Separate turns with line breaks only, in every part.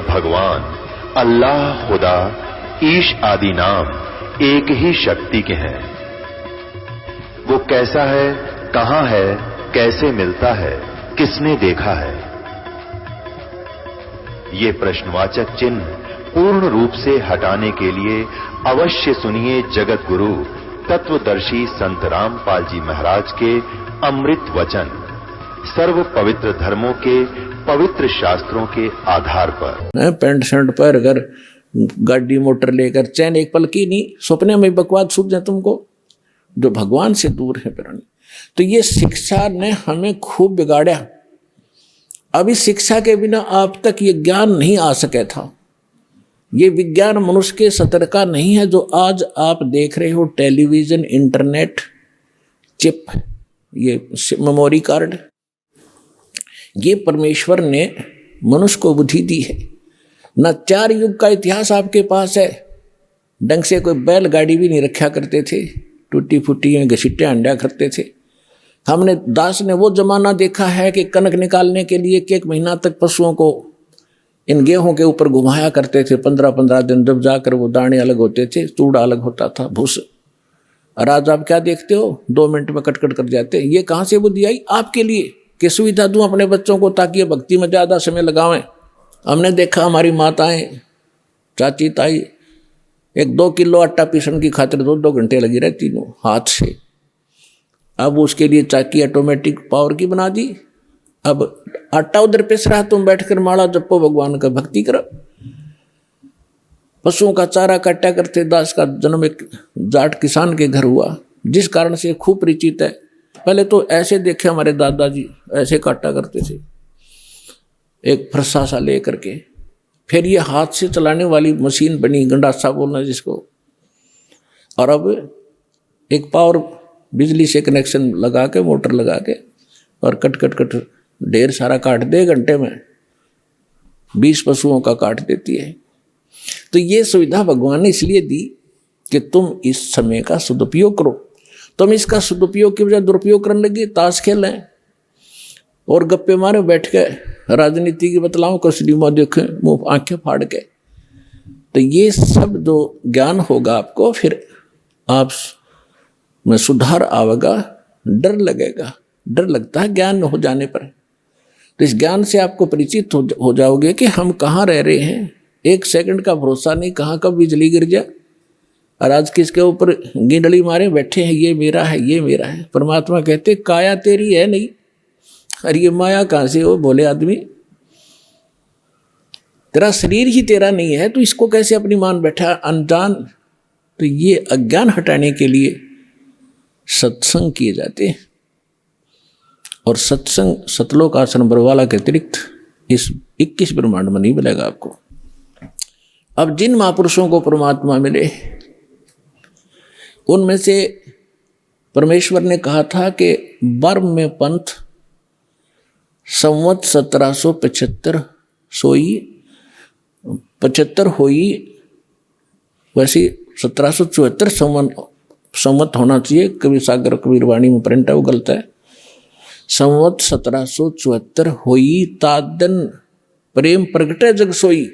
भगवान, अल्लाह, खुदा, ईश आदि नाम एक ही शक्ति के हैं। वो कैसा है, कहां है, कैसे मिलता है, किसने देखा है? ये प्रश्नवाचक चिन्ह पूर्ण रूप से हटाने के लिए अवश्य सुनिए जगत गुरु तत्वदर्शी संत रामपाल जी महाराज के अमृत वचन, सर्व पवित्र धर्मों के पवित्र शास्त्रों के आधार पर।
पैंट शर्ट पर अगर गाड़ी मोटर लेकर चैन एक पल की नहीं, सपने में बकवाद सूझ जाए तुमको, जो भगवान से दूर है प्राणी। तो ये शिक्षा ने हमें खूब बिगाड़ा। अभी शिक्षा के बिना आप तक ये ज्ञान नहीं आ सके था। ये विज्ञान मनुष्य के सतर का नहीं है जो आज आप देख रहे हो, टेलीविजन, इंटरनेट, चिप, ये मेमोरी कार्ड, ये परमेश्वर ने मनुष्य को बुद्धि दी है। न 4 युग का इतिहास आपके पास है। ढंग से कोई बैलगाड़ी भी नहीं रखा करते थे, टूटी फूटी घसीटे अंडा करते थे। हमने दास ने वो जमाना देखा है कि कनक निकालने के लिए 1 महीना तक पशुओं को इन गेहूं के ऊपर घुमाया करते थे। 15-15 दिन जब जाकर वो दाने अलग होते थे, चूड़ा अलग होता था, भूस। और आज आप क्या देखते हो, 2 मिनट में कट कर जाते। ये कहाँ से बुद्धि आई आपके लिए कि सुविधा दूं अपने बच्चों को ताकि भक्ति में ज़्यादा समय लगावें। हमने देखा हमारी माताएं, चाची, ताई 1-2 किलो आटा पीसने की खातिर 2-2 घंटे लगी रहती तीनों हाथ से। अब उसके लिए चाकी ऑटोमेटिक पावर की बना दी। अब आटा उधर पिस रहा, तुम बैठकर माला जपो, भगवान का भक्ति करो। पशुओं का चारा काटा करते। दास का जन्म एक जाट किसान के घर हुआ, जिस कारण से खूब परिचित है। पहले तो ऐसे देखे हमारे दादाजी, ऐसे काटा करते थे एक फरसा सा ले करके। फिर ये हाथ से चलाने वाली मशीन बनी, गंडासा बोलना जिसको। और अब एक पावर बिजली से कनेक्शन लगा के, मोटर लगा के, और कट ढेर सारा काट दे। घंटे में 20 पशुओं का काट देती है। तो ये सुविधा भगवान ने इसलिए दी कि तुम इस समय का सदुपयोग करो। तुम इसका सदुपयोग की बजाय दुरुपयोग करने लगे, ताश खेलें और गप्पे मारे बैठ के, राजनीति की बतलाओं को सिनेमा देखें मुंह आंखें फाड़ के। तो ये सब जो ज्ञान होगा आपको, फिर आप में सुधार आवेगा। डर लगेगा, डर लगता है ज्ञान हो जाने पर। तो इस ज्ञान से आपको परिचित हो जाओगे कि हम कहाँ रह रहे हैं। 1 सेकंड का भरोसा नहीं, कहाँ कब बिजली गिर जाए। और आज किसके ऊपर गिंडली मारे बैठे हैं, ये मेरा है, ये मेरा है। परमात्मा कहते काया तेरी है नहीं, और ये माया कहाँ से हो बोले आदमी। तेरा शरीर ही तेरा नहीं है, तो इसको कैसे अपनी मान बैठा अनजान। तो ये अज्ञान हटाने के लिए सत्संग किए जाते हैं। और सत्संग सतलोक आश्रम बरवाला के अतिरिक्त इस 21 ब्रह्मांड में नहीं मिलेगा आपको। अब जिन महापुरुषों को परमात्मा मिले, उनमें से परमेश्वर ने कहा था कि बर्म में पंथ संवत 1775 सोई 75 होई, वैसे 1774 संवत होना चाहिए। कबीर सागर कबीर वाणी में प्रिंट है, वो गलत है। संवत 1774 होई, तादन प्रेम प्रगटे जग सोई।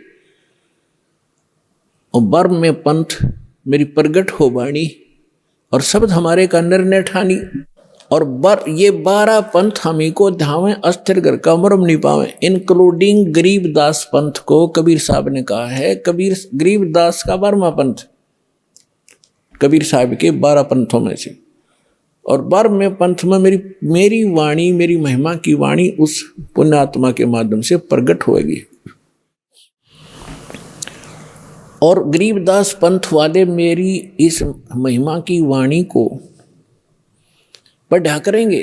और बर्म में पंथ मेरी प्रगट हो बाणी, और शब्द हमारे का निर्णय ठानी। और ये 12 पंथ हमी को ध्यावें, अस्थिर घर का मरम नहीं पावे, इंक्लूडिंग गरीबदास पंथ को कबीर साहब ने कहा है। गरीबदास का 12वां पंथ कबीर साहब के 12 पंथों में से। और 12वें पंथ में मेरी वाणी, मेरी महिमा की वाणी उस पुण्यात्मा के माध्यम से प्रकट होगी। और गरीबदास पंथ वाले मेरी इस महिमा की वाणी को पढ़ा करेंगे,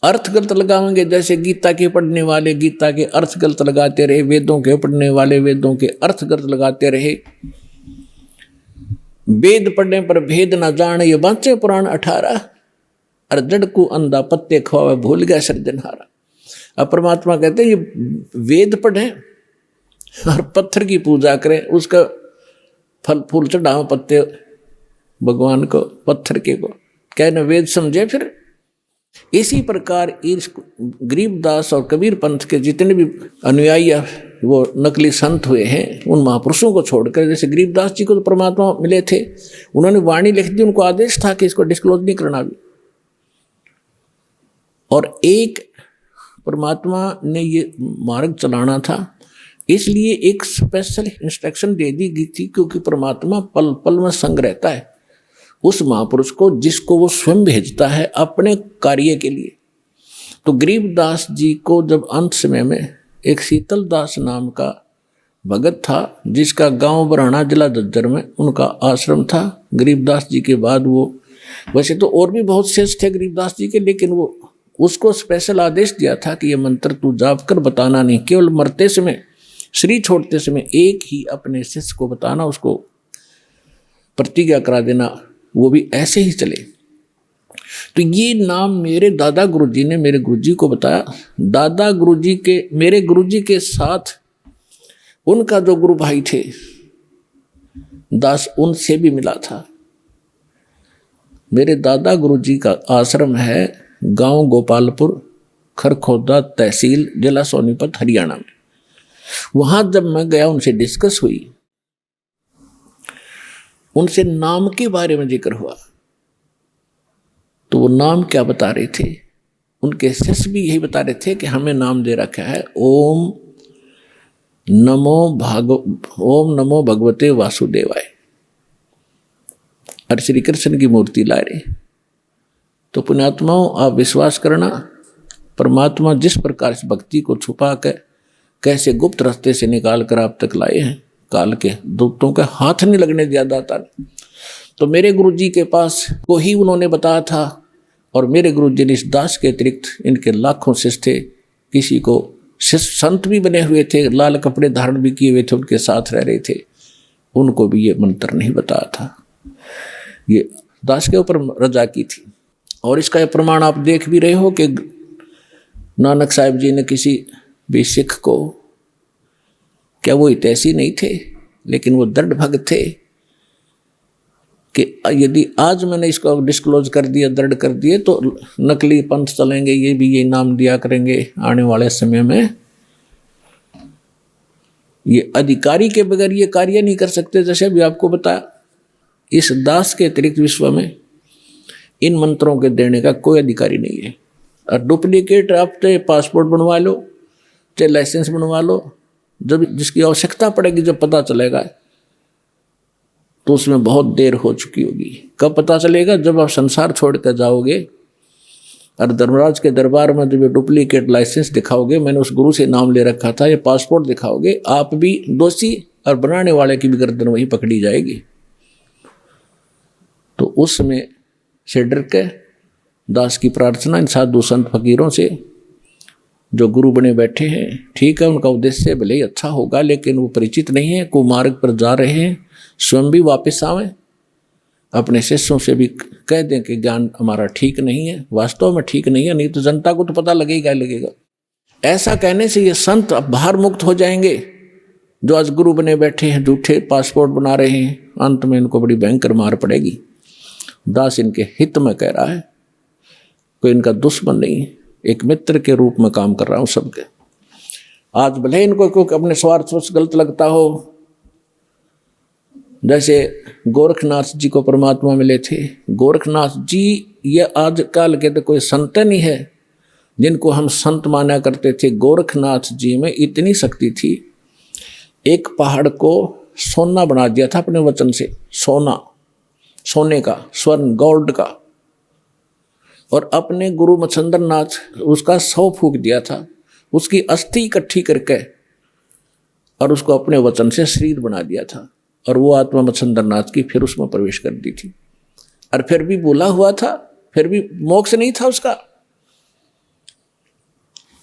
अर्थ गलत लगाएंगे। जैसे गीता के पढ़ने वाले गीता के अर्थ गलत लगाते रहे, वेदों के पढ़ने वाले वेदों के अर्थ गलत लगाते रहे। वेद पढ़ने पर भेद न जाने, ये बांचे पुराण 18। और जड़ को अंधा पत्ते खवावे, भूल गया सृजनहारा। अब परमात्मा कहते हैं ये वेद पढ़े और पत्थर की पूजा करें, उसका फल फूल चढ़ाओ पत्ते भगवान को, पत्थर के को कहना वेद समझे। फिर इसी प्रकार इस गरीबदास और कबीर पंथ के जितने भी अनुयायी वो नकली संत हुए हैं, उन महापुरुषों को छोड़कर, जैसे गरीबदास जी को तो परमात्मा मिले थे, उन्होंने वाणी लिख दी, उनको आदेश था कि इसको डिस्क्लोज नहीं करना भी। और एक परमात्मा ने ये मार्ग चलाना था, इसलिए एक स्पेशल इंस्ट्रक्शन दे दी गई थी, क्योंकि परमात्मा पल पल में संग रहता है उस महापुरुष को जिसको वो स्वयं भेजता है अपने कार्य के लिए। तो गरीबदास जी को जब अंत समय में एक शीतल दास नाम का भगत था, जिसका गांव बराना जिला झज्जर में उनका आश्रम था। गरीबदास जी के बाद वो, वैसे तो और भी बहुत शेष थे गरीबदास जी के, लेकिन वो उसको स्पेशल आदेश दिया था कि ये मंत्र तू जाप कर बताना नहीं, केवल मरते समय, शरीर छोड़ते समय एक ही अपने शिष्य को बताना, उसको प्रतिज्ञा करा देना, वो भी ऐसे ही चले। तो ये नाम मेरे दादा गुरुजी ने मेरे गुरुजी को बताया। दादा गुरुजी के, मेरे गुरुजी के साथ उनका जो गुरु भाई थे दास, उनसे भी मिला था। मेरे दादा गुरुजी का आश्रम है गांव गोपालपुर, खरखोदा तहसील, जिला सोनीपत, हरियाणा में। वहां जब मैं गया, उनसे डिस्कस हुई, उनसे नाम के बारे में जिक्र हुआ, तो वो नाम क्या बता रहे थे, उनके शिष्य भी यही बता रहे थे कि हमें नाम दे रखा है ओम नमो भगवते वासुदेवाय, और श्री कृष्ण की मूर्ति ला रहे। तो पुण्यात्माओं, आप विश्वास करना, परमात्मा जिस प्रकार से भक्ति को छुपा कर कैसे गुप्त रास्ते से निकाल कर आप तक लाए हैं, काल के दूतों के हाथ नहीं लगने दिया दाता ने। तो मेरे गुरुजी के पास को ही उन्होंने बताया था, और मेरे गुरुजी ने इस दास के अतिरिक्त इनके लाखों शिष्य थे, किसी को शिष्य संत भी बने हुए थे, लाल कपड़े धारण भी किए हुए थे, उनके साथ रह रहे थे, उनको भी ये मंत्र नहीं बताया था। ये दास के ऊपर रजा की थी। और इसका ये प्रमाण आप देख भी रहे हो कि नानक साहिब जी ने किसी भी सिख को, क्या वो हितैषी नहीं थे, लेकिन वो दृढ़ भक्त थे कि यदि आज मैंने इसको डिस्क्लोज कर दिया, दृढ़ कर दिए, तो नकली पंथ चलेंगे, ये भी ये नाम दिया करेंगे आने वाले समय में। ये अधिकारी के बगैर ये कार्य नहीं कर सकते। जैसे अभी आपको बताया, इस दास के अतिरिक्त विश्व में इन मंत्रों के देने का कोई अधिकारी नहीं है। और डुप्लीकेट आप चाहे पासपोर्ट बनवा लो, चाहे लाइसेंस बनवा लो, जब जिसकी आवश्यकता पड़ेगी, जब पता चलेगा, तो उसमें बहुत देर हो चुकी होगी। कब पता चलेगा? जब आप संसार छोड़ कर जाओगे और धर्मराज के दरबार में जब डुप्लीकेट लाइसेंस दिखाओगे, मैंने उस गुरु से नाम ले रखा था, ये पासपोर्ट दिखाओगे, आप भी दोषी और बनाने वाले की भी गर्दन वही पकड़ी जाएगी। तो उसमें से डर के दास की प्रार्थना इन साधु संत फकीरों से, जो गुरु बने बैठे हैं, ठीक है, उनका उद्देश्य भले ही अच्छा होगा, लेकिन वो परिचित नहीं है, कुमार्ग पर जा रहे हैं, स्वयं भी वापस आवें, अपने शिष्यों से भी कह दें कि ज्ञान हमारा ठीक नहीं है, वास्तव में ठीक नहीं है, नहीं तो जनता को तो पता लगेगा। ऐसा कहने से ये संत अब बाहर मुक्त हो जाएंगे, जो आज गुरु बने बैठे हैं, झूठे पासपोर्ट बना रहे हैं, अंत में इनको बड़ी भयंकर मार पड़ेगी। दास इनके हित में कह रहा है, कोई इनका दुश्मन नहीं, एक मित्र के रूप में काम कर रहा हूं सबके। आज भले इनको क्योंकि अपने स्वार्थ से गलत लगता हो, जैसे गोरखनाथ जी को परमात्मा मिले थे, गोरखनाथ जी ये आजकल के तो कोई संत नहीं है जिनको हम संत माना करते थे। गोरखनाथ जी में इतनी शक्ति थी, एक पहाड़ को सोना बना दिया था अपने वचन से, सोने का, स्वर्ण गोल्ड का, और अपने गुरु मच्छंदर नाथ उसका 100 फूंक दिया था, उसकी अस्थि इकट्ठी करके और उसको अपने वचन से शरीर बना दिया था, और वो आत्मा मच्छंदर नाथ की फिर उसमें प्रवेश कर दी थी। और फिर भी बोला हुआ था, फिर भी मोक्ष नहीं था उसका।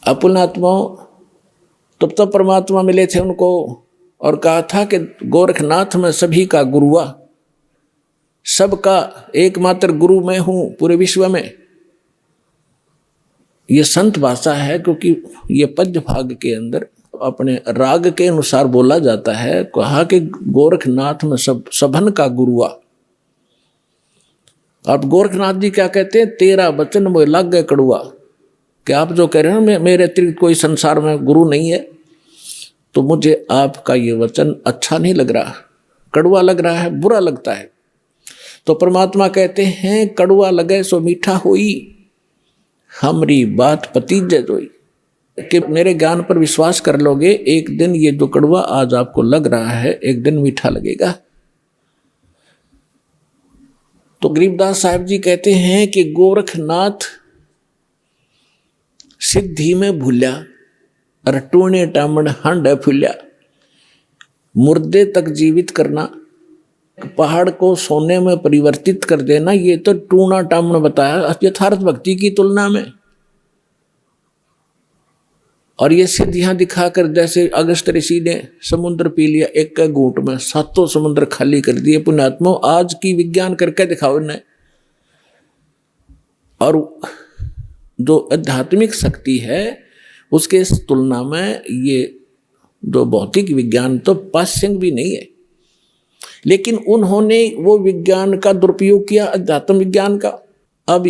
अपन आत्माओं तब परमात्मा मिले थे उनको, और कहा था कि गोरखनाथ में सभी का गुरु हुआ, सबका एकमात्र गुरु मैं हूं पूरे विश्व में। ये संत भाषा है, क्योंकि ये पद्य भाग के अंदर अपने राग के अनुसार बोला जाता है। कहा कि गोरखनाथ में सबन का गुरुआ, अब गोरखनाथ जी क्या कहते हैं, तेरा वचन मुझे लग गए कड़ुआ, कि आप जो कह रहे हैं ना मेरे अतिरिक्त कोई संसार में गुरु नहीं है, तो मुझे आपका ये वचन अच्छा नहीं लग रहा, कड़ुआ लग रहा है, बुरा लगता है। तो परमात्मा कहते हैं कड़ुआ लगे सो मीठा होई, हमारी बात पतीजे जोई, कि मेरे ज्ञान पर विश्वास कर लोगे, एक दिन ये जो कड़ुआ आज आपको लग रहा है एक दिन मीठा लगेगा। तो गरीबदास साहब जी कहते हैं कि गोरखनाथ सिद्धि में भूल्या और टूणे टामण हंड फुल्या। मुर्दे तक जीवित करना, पहाड़ को सोने में परिवर्तित कर देना, ये तो टूणा टामण बताया यथार्थ भक्ति की तुलना में। और ये सिद्धियां दिखाकर, जैसे अगस्त ऋषि ने समुद्र पी लिया एक घूंट में, सातों समुद्र खाली कर दिए। पुण्यात्मा आज की विज्ञान करके दिखाओ इन्हें। और जो आध्यात्मिक शक्ति है उसके तुलना में ये जो भौतिक विज्ञान तो पाश्यंग भी नहीं है। लेकिन उन्होंने वो विज्ञान का दुरुपयोग किया, अध्यात्म विज्ञान का। अब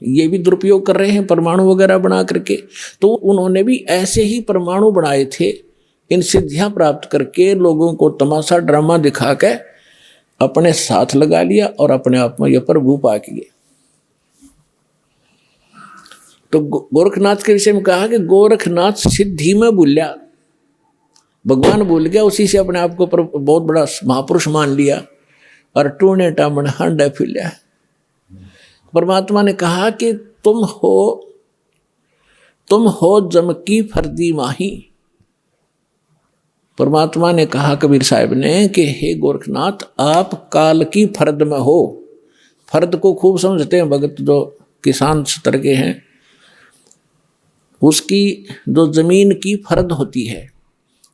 ये भी दुरुपयोग कर रहे हैं परमाणु वगैरह बना करके। तो उन्होंने भी ऐसे ही परमाणु बनाए थे, इन सिद्धियां प्राप्त करके लोगों को तमाशा ड्रामा दिखा के अपने साथ लगा लिया और अपने आप में यह प्रभु पा किए। तो गोरखनाथ के विषय में कहा कि गोरखनाथ सिद्धि में भूल्या, भगवान भूल गया, उसी से अपने आप को बहुत बड़ा महापुरुष मान लिया और टूणे टामण हंड फुल्या। परमात्मा ने कहा कि तुम हो जम की फर्दी माही। परमात्मा ने कहा कबीर साहब ने कि हे गोरखनाथ, आप काल की फर्द में हो। फर्द को खूब समझते हैं भगत, जो किसान स्तर के हैं, उसकी जो जमीन की फर्द होती है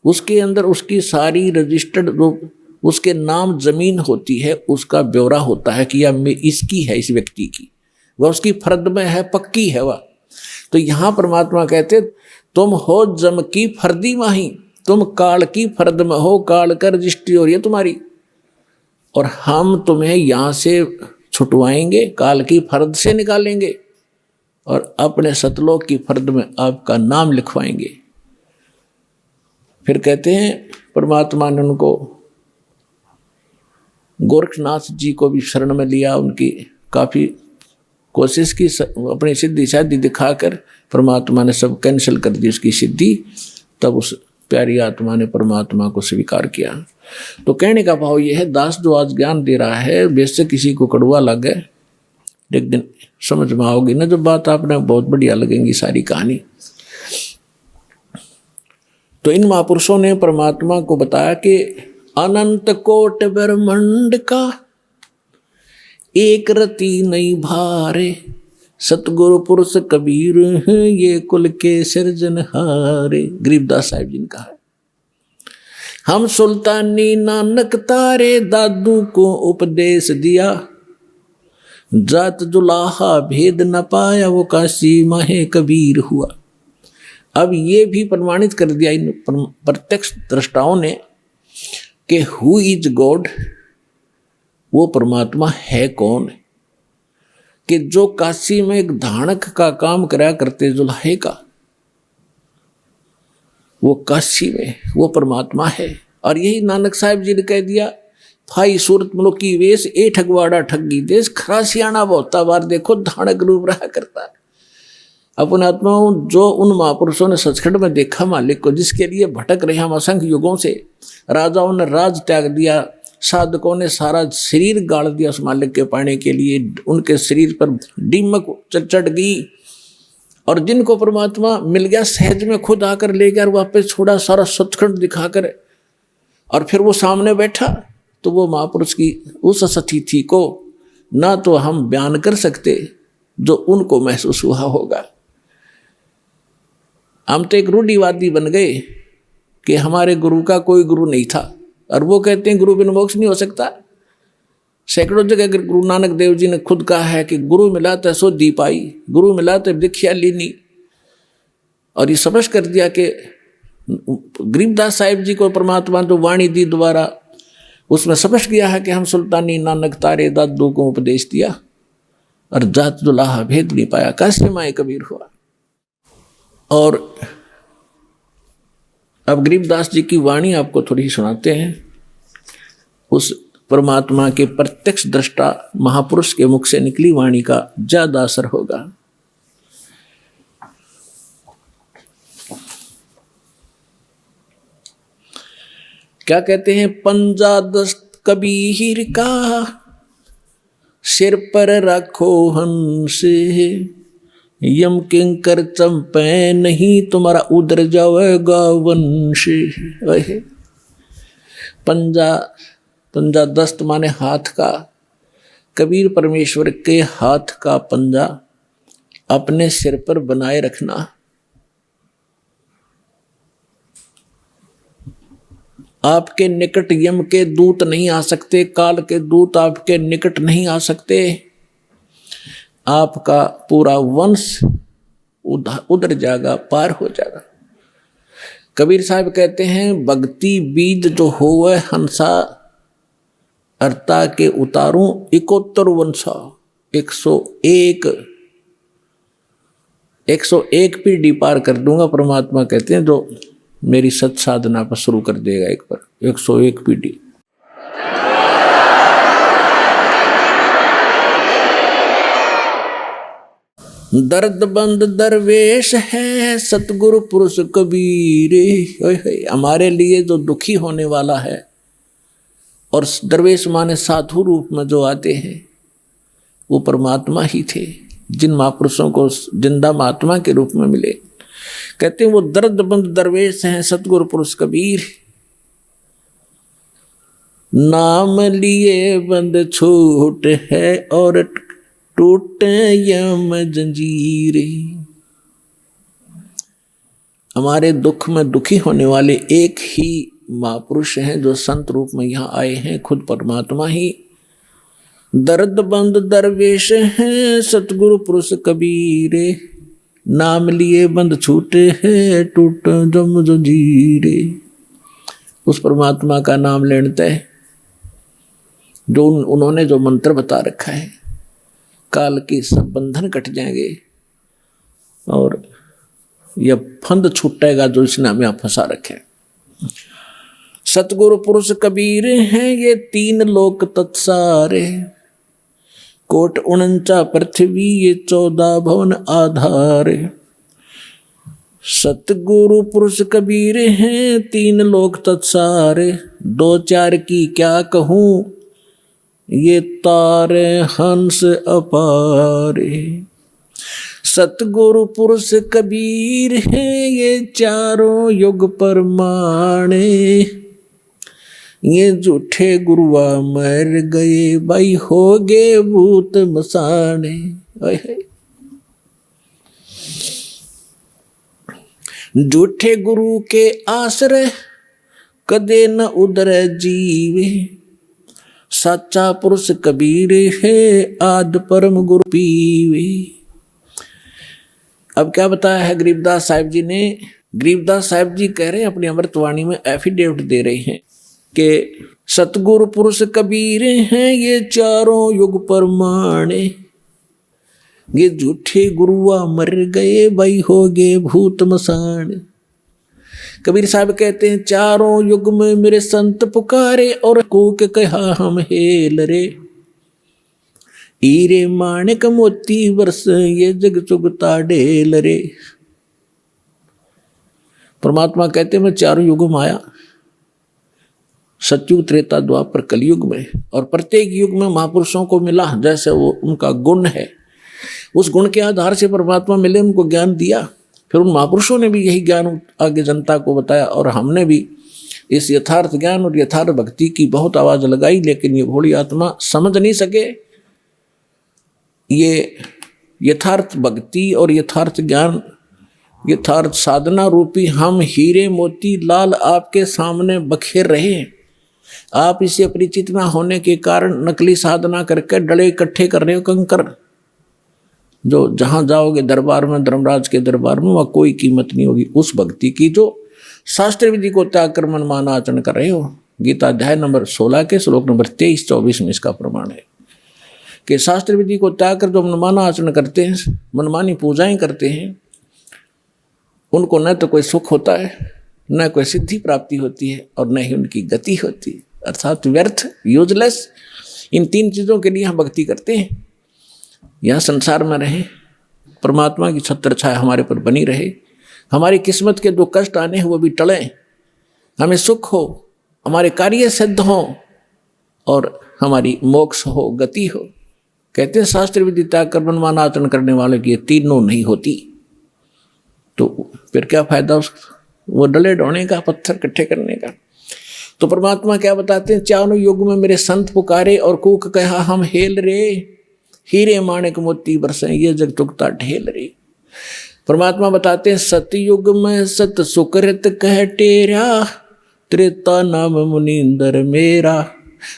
उसके अंदर उसकी सारी रजिस्टर्ड जो उसके नाम जमीन होती है, उसका ब्यौरा होता है कि यह इसकी है, इस व्यक्ति की, वह उसकी फर्द में है, पक्की है वह। तो यहाँ परमात्मा कहते तुम हो जम की फर्दी माही, तुम काल की फर्द में हो, काल का रजिस्ट्री हो रही है तुम्हारी, और हम तुम्हें यहाँ से छुटवाएंगे, काल की फर्द से निकालेंगे और अपने सतलोक की फर्द में आपका नाम लिखवाएंगे। फिर कहते हैं परमात्मा ने उनको गोरखनाथ जी को भी शरण में लिया, उनकी काफ़ी कोशिश की, अपनी सिद्धि शादी दिखाकर परमात्मा ने सब कैंसिल कर दी उसकी सिद्धि। तब उस प्यारी आत्मा ने परमात्मा को स्वीकार किया। तो कहने का भाव यह है, दास जो आज ज्ञान दे रहा है, बेशक किसी को कड़वा लगे, एक दिन समझ में आओगी ना जो बात, आपने बहुत बढ़िया लगेंगी सारी कहानी। तो इन महापुरुषों ने परमात्मा को बताया कि अनंत कोट ब्रह्मांड का एक रति नहीं भारे, सतगुरु पुरुष कबीर ये कुल के सिरजनहारे। गरीबदास साहिब जी ने कहा, हम सुल्तानी नानक तारे, दादू को उपदेश दिया, जात जुलाहा भेद न पाया, वो काशी माहे कबीर हुआ। अब ये भी प्रमाणित कर दिया इन प्रत्यक्ष दृष्टाओं ने कि हु इज गॉड, वो परमात्मा है कौन, कि जो काशी में एक धानक का काम करा करते जुल्हे का, वो काशी में वो परमात्मा है। और यही नानक साहिब जी ने कह दिया, भाई सूरत मुल्क की वेश ए ठगवाड़ा ठगी देश, खरासियाना बहुता बार देखो धानक रूप रहा करता है। अपने आत्माओं, जो उन महापुरुषों ने सचखंड में देखा मालिक को, जिसके लिए भटक रहे हम असंख्य युगों से, राजाओं ने राज त्याग दिया, साधकों ने सारा शरीर गाड़ दिया उस मालिक के पाने के लिए, उनके शरीर पर दीमक चढ़ गई, और जिनको परमात्मा मिल गया सहज में खुद आकर ले गया, वापस छोड़ा सारा सचखंड दिखाकर, और फिर वो सामने बैठा। तो वो महापुरुष की उस स्थिति को ना तो हम बयान कर सकते जो उनको महसूस हुआ होगा। हम तो एक रूढ़िवादी बन गए कि हमारे गुरु का कोई गुरु नहीं था, और वो कहते हैं गुरु बिन मोक्ष नहीं हो सकता। सैकड़ों जगह गुरु नानक देव जी ने खुद कहा है कि गुरु मिला तो सो दी पाई, गुरु मिला तो दीक्षा लीनी। और ये समझ कर दिया कि गरीबदास साहिब जी को परमात्मा जो वाणी दी दोबारा, उसमें समझ गया है कि हम सुल्तानी नानक तारे दादू को उपदेश दिया, और जात दुलाहा भेद नहीं पाया, कैसे माए कबीर हुआ। और अब गरीबदास जी की वाणी आपको थोड़ी सुनाते हैं। उस परमात्मा के प्रत्यक्ष दृष्टा महापुरुष के मुख से निकली वाणी का ज्यादा असर होगा। क्या कहते हैं? पंजा दस्त कबीर का सिर पर रखो हंस, यम किंकर चंपे नहीं तुम्हारा उधर जाएगा वंश। पंजा, पंजा दस्त माने हाथ का। कबीर परमेश्वर के हाथ का पंजा अपने सिर पर बनाए रखना। आपके निकट यम के दूत नहीं आ सकते, काल के दूत आपके निकट नहीं आ सकते। आपका पूरा वंश उधर जाएगा, पार हो जाएगा। कबीर साहब कहते हैं, भक्ति बीज जो होवे हंसा, अर्ता के उतारूं 71 वंशा। 101 पीढ़ी पार कर दूंगा। परमात्मा कहते हैं जो मेरी सत साधना पर शुरू कर देगा एक बार, 101 पीढ़ी। दर्द बंद दरवेश है सतगुरु पुरुष कबीर। हमारे लिए जो दुखी होने वाला है, और दरवेश माने साधु रूप में जो आते हैं, वो परमात्मा ही थे, जिन महापुरुषों को जिंदा महात्मा के रूप में मिले। कहते हैं वो दर्द बंद दरवेश हैं सतगुरु पुरुष कबीर। नाम लिए बंद छूट है और टूटे यम जंजीर। हमारे दुख में दुखी होने वाले एक ही महापुरुष हैं जो संत रूप में यहाँ आए हैं, खुद परमात्मा ही। दर्द बंद दरवेश हैं सतगुरु पुरुष कबीर, नाम लिए बंद छूटे हैं टूट जम जंजीरे। उस परमात्मा का नाम लेते हैं, जो उन्होंने जो मंत्र बता रखा है, काल के सब बंधन कट जाएंगे और यह फंद छूटेगा जो इसने हमें फंसा रखे। सतगुरु पुरुष कबीर हैं ये 3 लोक तत्सारे, कोट 49 पृथ्वी ये 14 भवन आधार। सतगुरु पुरुष कबीर हैं 3 लोक तत्सारे, 2-4 की क्या कहूँ ये तारे हंस अपारे। सतगुरु पुरुष कबीर हैं ये 4 युग परमाणे, ये झूठे गुरुआ मर गए भाई हो गए भूत मसाने। झूठे गुरु के आश्रय कदे न उधर जीवे, सच्चा पुरुष कबीर है आद परम गुरु पीवे। अब क्या बताया है गरीबदास साहिब जी ने? गरीबदास साहिब जी कह रहे हैं अपनी अमृतवाणी में, एफिडेविट दे रहे हैं कि सतगुरु पुरुष कबीर हैं ये 4 युग परमाणे, ये झूठे गुरुआ मर गए भाई हो गए भूत मसान। कबीर साहब कहते हैं 4 युग में मेरे संत पुकारे और को के कहा हम हेल रे, हीरे माणिक मोती वर्ष ये जग चुगता ढेल रे। परमात्मा कहते हैं मैं 4 युग में आया, सतयुग त्रेता द्वापर कलयुग में, और प्रत्येक युग में महापुरुषों को मिला जैसे वो उनका गुण है, उस गुण के आधार से परमात्मा मिले, उनको ज्ञान दिया। फिर उन महापुरुषों ने भी यही ज्ञान आगे जनता को बताया, और हमने भी इस यथार्थ ज्ञान और यथार्थ भक्ति की बहुत आवाज लगाई, लेकिन ये भोली आत्मा समझ नहीं सके। ये यथार्थ भक्ति और यथार्थ ज्ञान, यथार्थ साधना रूपी हम हीरे मोती लाल आपके सामने बखेर रहे हैं। आप इसे परिचित ना होने के कारण नकली साधना करके डले इकट्ठे कर रहे हो कंकर, जो जहां जाओगे दरबार में, धर्मराज के दरबार में, वह कोई कीमत नहीं होगी उस भक्ति की जो शास्त्र विधि को त्याग कर मनमाना आचरण कर रहे हो। गीता अध्याय नंबर 16 के श्लोक नंबर 23-24 में इसका प्रमाण है। कि शास्त्र विधि को त्याग कर जो मनमाना आचरण करते हैं, मनमानी पूजाएं करते हैं, उनको न तो कोई सुख होता है, न कोई सिद्धि प्राप्ति होती है, और न ही उनकी गति होती है, अर्थात व्यर्थ, यूजलेस। इन 3 चीज़ों के लिए हम भक्ति करते हैं। यहाँ संसार में रहें, परमात्मा की छत्र छाया हमारे पर बनी रहे, हमारी किस्मत के जो कष्ट आने हैं वो भी टलें, हमें सुख हो, हमारे कार्य सिद्ध हो और हमारी मोक्ष हो, गति हो। कहते हैं शास्त्र विधि त्याग कर मनमाना आचरण करने वाले की ये तीनों नहीं होती, तो फिर क्या फायदा वो डले ढोने का, पत्थर इकट्ठे करने का। तो परमात्मा क्या बताते हैं, चारों युग में मेरे संत पुकारे और कूक कहा हम हेल रे, हीरे माणिक मोती बरसे ये जग चुकता ढेल रे। परमात्मा बताते हैं सतयुग में सत सुकृत कह टेरा, त्रेता नाम मुनिंदर मेरा,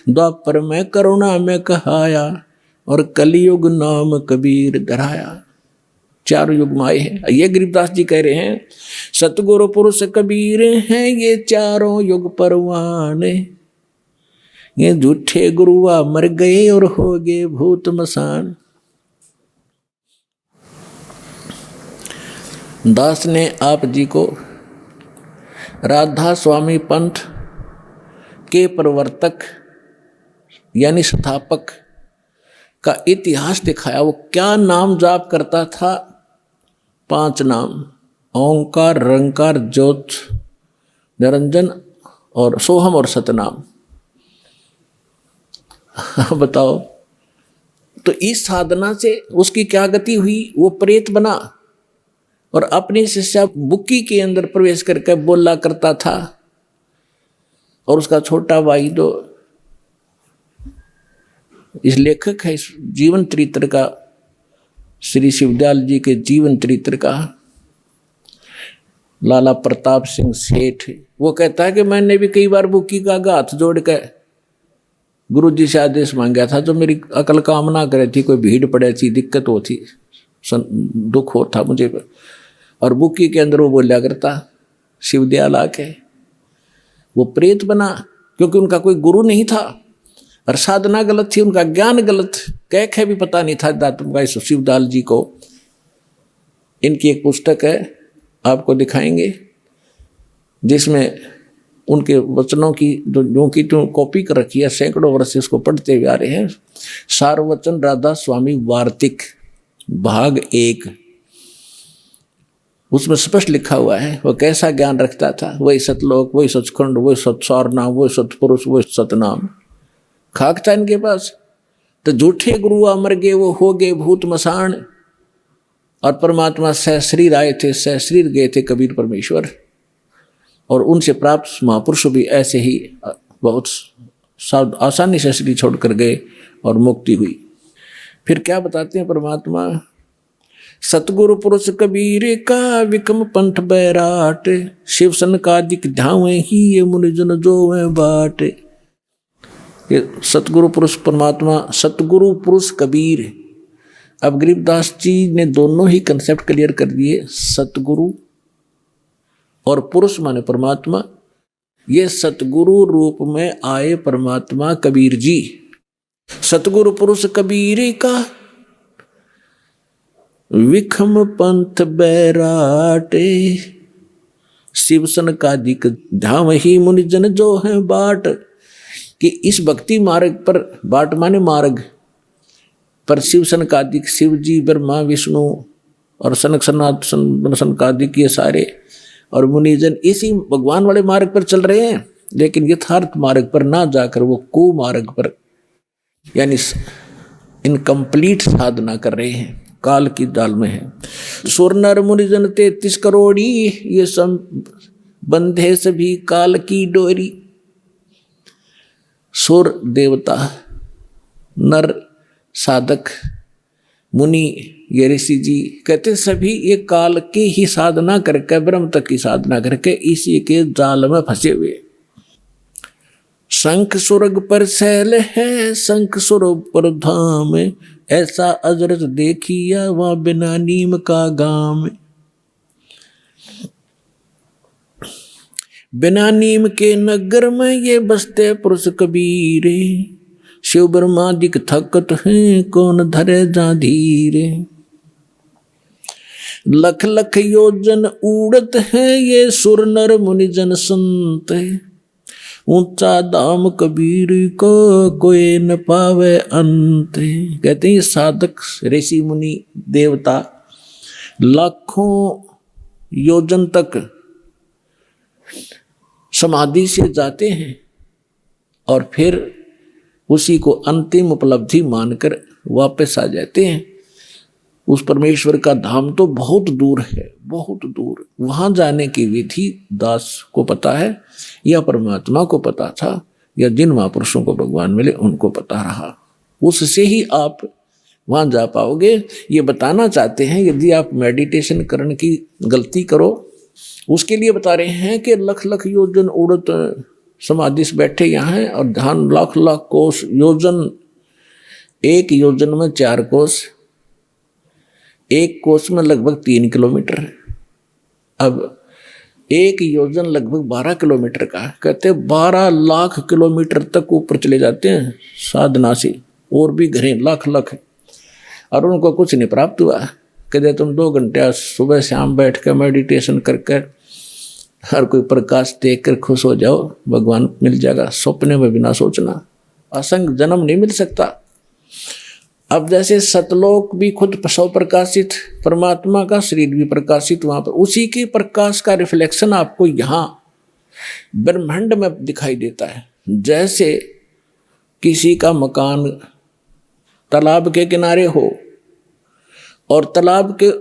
द्वापर में करुणा में कहाया, और कलयुग नाम कबीर धराया। 4 युग में आए हैं। ये गरीबदास जी कह रहे हैं सतगुरु पुरुष कबीर हैं ये चारों युग परवाने, ये झूठे गुरुआ मर गए और हो गए भूत मसान। दास ने आप जी को राधा स्वामी पंथ के प्रवर्तक यानी स्थापक का इतिहास दिखाया। वो क्या नाम जाप करता था? 5 नाम, ओंकार, रंकार, ज्योत, निरंजन और सोहम और सतनाम। बताओ, तो इस साधना से उसकी क्या गति हुई? वो प्रेत बना और अपनी शिष्या बुक्की के अंदर प्रवेश करके बोला करता था, और उसका छोटा भाई तो इस लेखक है इस जीवन चरित्र का, श्री शिवदयाल जी के जीवन चरित्र का, लाला प्रताप सिंह सेठ, वो कहता है कि मैंने भी कई बार बुक्की का हाथ जोड़ कर गुरु जी से आदेश मांगा था, जो मेरी अकल काम ना करे थी, कोई भीड़ पड़े थी, दिक्कत होती, दुख होता मुझे। और बुक्की के अंदर वो बोला करता शिवदयाल आके। वो प्रेत बना क्योंकि उनका कोई गुरु नहीं था, और साधना गलत थी, उनका ज्ञान गलत, कह भी पता नहीं था दातुम का शिवदयाल जी को। इनकी एक पुस्तक है, आपको दिखाएंगे, जिसमें उनके वचनों की जो की तो कॉपी कर रखी है, सैकड़ों वर्ष से उसको पढ़ते हुए आ रहे हैं। सारवचन राधा स्वामी वार्तिक भाग 1, उसमें स्पष्ट लिखा हुआ है वो कैसा ज्ञान रखता था। वही सतलोक, वही सचखंड, वही सत्सार नाम, वही सतपुरुष, वही सतनाम। खाक था इनके पास। तो झूठे गुरु अमर गए, वो हो गए भूत मसान, और परमात्मा सहशरीर आए थे, सहशरीर गए थे कबीर परमेश्वर, और उनसे प्राप्त महापुरुष भी ऐसे ही बहुत आसानी से शरीर छोड़कर गए और मुक्ति हुई। फिर क्या बताते हैं परमात्मा, सतगुरु पुरुष कबीर का विकम पंथ बैराट, शिव सनकादिक ध्यावे ही ये मुनिजन जो है बाट। ये सतगुरु पुरुष परमात्मा, सतगुरु पुरुष कबीर। अब गरीबदास जी ने दोनों ही कंसेप्ट क्लियर कर दिए, सतगुरु और पुरुष माने परमात्मा। ये सतगुरु रूप में आए परमात्मा कबीर जी। सतगुरु पुरुष कबीर का विखम पंथ बैराटे, शिव सनकादिक धाम ही मुनिजन जो है बाट। कि इस भक्ति मार्ग पर, बाट माने मार्ग पर, शिव सनकादिक, शिव जी, ब्रह्मा, विष्णु और सनक सनकादिक ये सारे और मुनिजन इसी भगवान वाले मार्ग पर चल रहे हैं, लेकिन यथार्थ मार्ग पर ना जाकर वो कुमार्ग पर यानी इनकम्प्लीट साधना कर रहे हैं, काल की दाल में है। सुर नर मुनिजन 33 करोड़ी, ये सब बंधे सभी काल की डोरी। सुर देवता, नर साधक, मुनि ये ऋषि जी, कहते सभी ये काल की ही साधना करके, ब्रह्म तक की साधना करके इसी के जाल में फंसे हुए। शंख सुरग पर शैल है, शंख सुरग पर धाम, ऐसा अजरज देखिया वहाँ बिना नीम का गाम। बिना नीम के नगर में ये बसते पुरुष कबीरे, शिव ब्रह्मादिक थकत है, कौन धरे जा धीरे। लख लख योजन उड़त है, ये सुर नर मुनि जन संत। ऊंचा धाम कबीर को, कोई न पावे अंत। कहते हैं ये साधक ऋषि मुनि देवता लाखों योजन तक समाधि से जाते हैं और फिर उसी को अंतिम उपलब्धि मानकर वापस आ जाते हैं। उस परमेश्वर का धाम तो बहुत दूर है, बहुत दूर। वहां जाने की विधि दास को पता है या परमात्मा को पता था या जिन महापुरुषों को भगवान मिले उनको पता रहा, उससे ही आप वहां जा पाओगे। ये बताना चाहते हैं यदि आप मेडिटेशन करने की गलती करो, उसके लिए बता रहे हैं कि लख लख योजन उड़त समाधि से बैठे यहाँ हैं और ध्यान लाख लाख कोस योजन। एक योजन में 4 कोस, एक कोस में लगभग 3 किलोमीटर है। अब एक योजन लगभग 12 किलोमीटर का है। कहते 12 लाख किलोमीटर तक ऊपर चले जाते हैं साधना से, और भी घरें लाख लाख है और उनको कुछ नहीं प्राप्त हुआ। कहते तुम 2 घंटे सुबह शाम बैठ कर मेडिटेशन करके हर कोई प्रकाश देख कर खुश हो जाओ, भगवान मिल जाएगा। सपने में बिना सोचना असंग जन्म नहीं मिल सकता। अब जैसे सतलोक भी खुद सौ प्रकाशित, परमात्मा का शरीर भी प्रकाशित, वहां पर उसी के प्रकाश का रिफ्लेक्शन आपको यहाँ ब्रह्मांड में दिखाई देता है। जैसे किसी का मकान तालाब के किनारे हो और तालाब के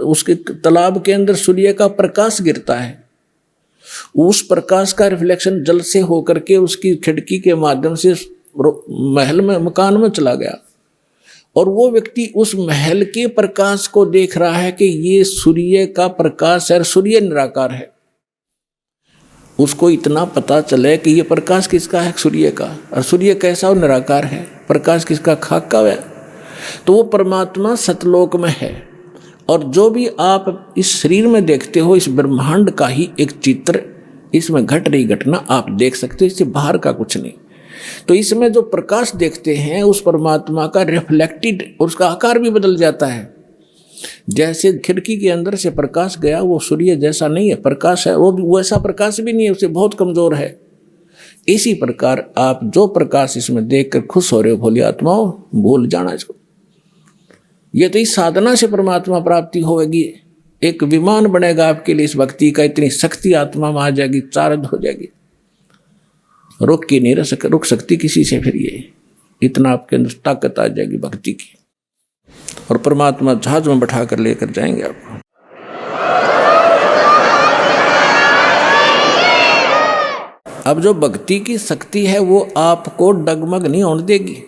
उसके तालाब के अंदर सूर्य का प्रकाश गिरता है, उस प्रकाश का रिफ्लेक्शन जल से होकर के उसकी खिड़की के माध्यम से महल में मकान में चला गया और वो व्यक्ति उस महल के प्रकाश को देख रहा है कि ये सूर्य का प्रकाश है, सूर्य निराकार है। उसको इतना पता चले कि ये प्रकाश किसका है, सूर्य का, और सूर्य कैसा और निराकार है, प्रकाश किसका, खाक का है। तो वो परमात्मा सतलोक में है और जो भी आप इस शरीर में देखते हो इस ब्रह्मांड का ही एक चित्र, इसमें घट रही घटना आप देख सकते हो, इससे बाहर का कुछ नहीं। तो इसमें जो प्रकाश देखते हैं उस परमात्मा का रिफ्लेक्टेड, और उसका आकार भी बदल जाता है। जैसे खिड़की के अंदर से प्रकाश गया, वो सूर्य जैसा नहीं है, प्रकाश है वो भी वैसा प्रकाश भी नहीं है, उससे बहुत कमजोर है। इसी प्रकार आप जो प्रकाश इसमें देखकर खुश हो रहे हो भोली आत्माओं, भूल जाना इसको। ये तो इस साधना से परमात्मा प्राप्ति होगी। एक विमान बनेगा आपके लिए इस भक्ति का, इतनी शक्ति आत्मा में आ जाएगी, चार्ज हो जाएगी, रुक की नहीं रुक सकती किसी से। फिर ये इतना आपके अंदर ताकत आ जाएगी भक्ति की, और परमात्मा जहाज में बैठा कर लेकर जाएंगे आपको। अब जो भक्ति की शक्ति है वो आपको डगमग नहीं होने देगी,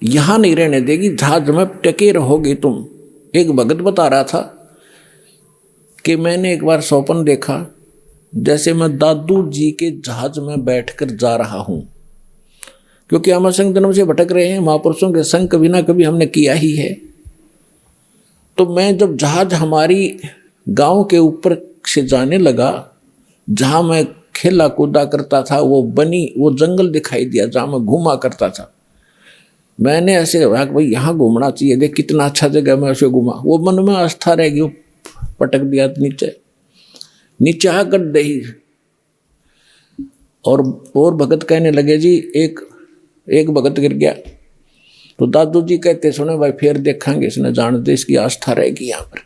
यहां नहीं रहने देगी, जहाज में टके रहोगे तुम। एक भगत बता रहा था कि मैंने एक बार स्वप्न देखा जैसे मैं दादू जी के जहाज में बैठकर जा रहा हूं, क्योंकि हम असंग जन्म से भटक रहे हैं, महापुरुषों के संग कभी ना कभी हमने किया ही है। तो मैं जब जहाज हमारी गांव के ऊपर से जाने लगा, जहां मैं खेला कूदा करता था वो वो जंगल दिखाई दिया जहां मैं घूमा करता था। मैंने ऐसे कहा कि भाई यहाँ घूमना चाहिए, देख कितना अच्छा जगह, मैं ऐसे घूमा। वो मन में आस्था रह गई, वो पटक दिया नीचे आकर दही। और भगत कहने लगे जी एक भगत गिर गया। तो दादू जी कहते सुने भाई फिर देखेंगे, इसने जान दे, इसकी आस्था रहेगी यहाँ पर।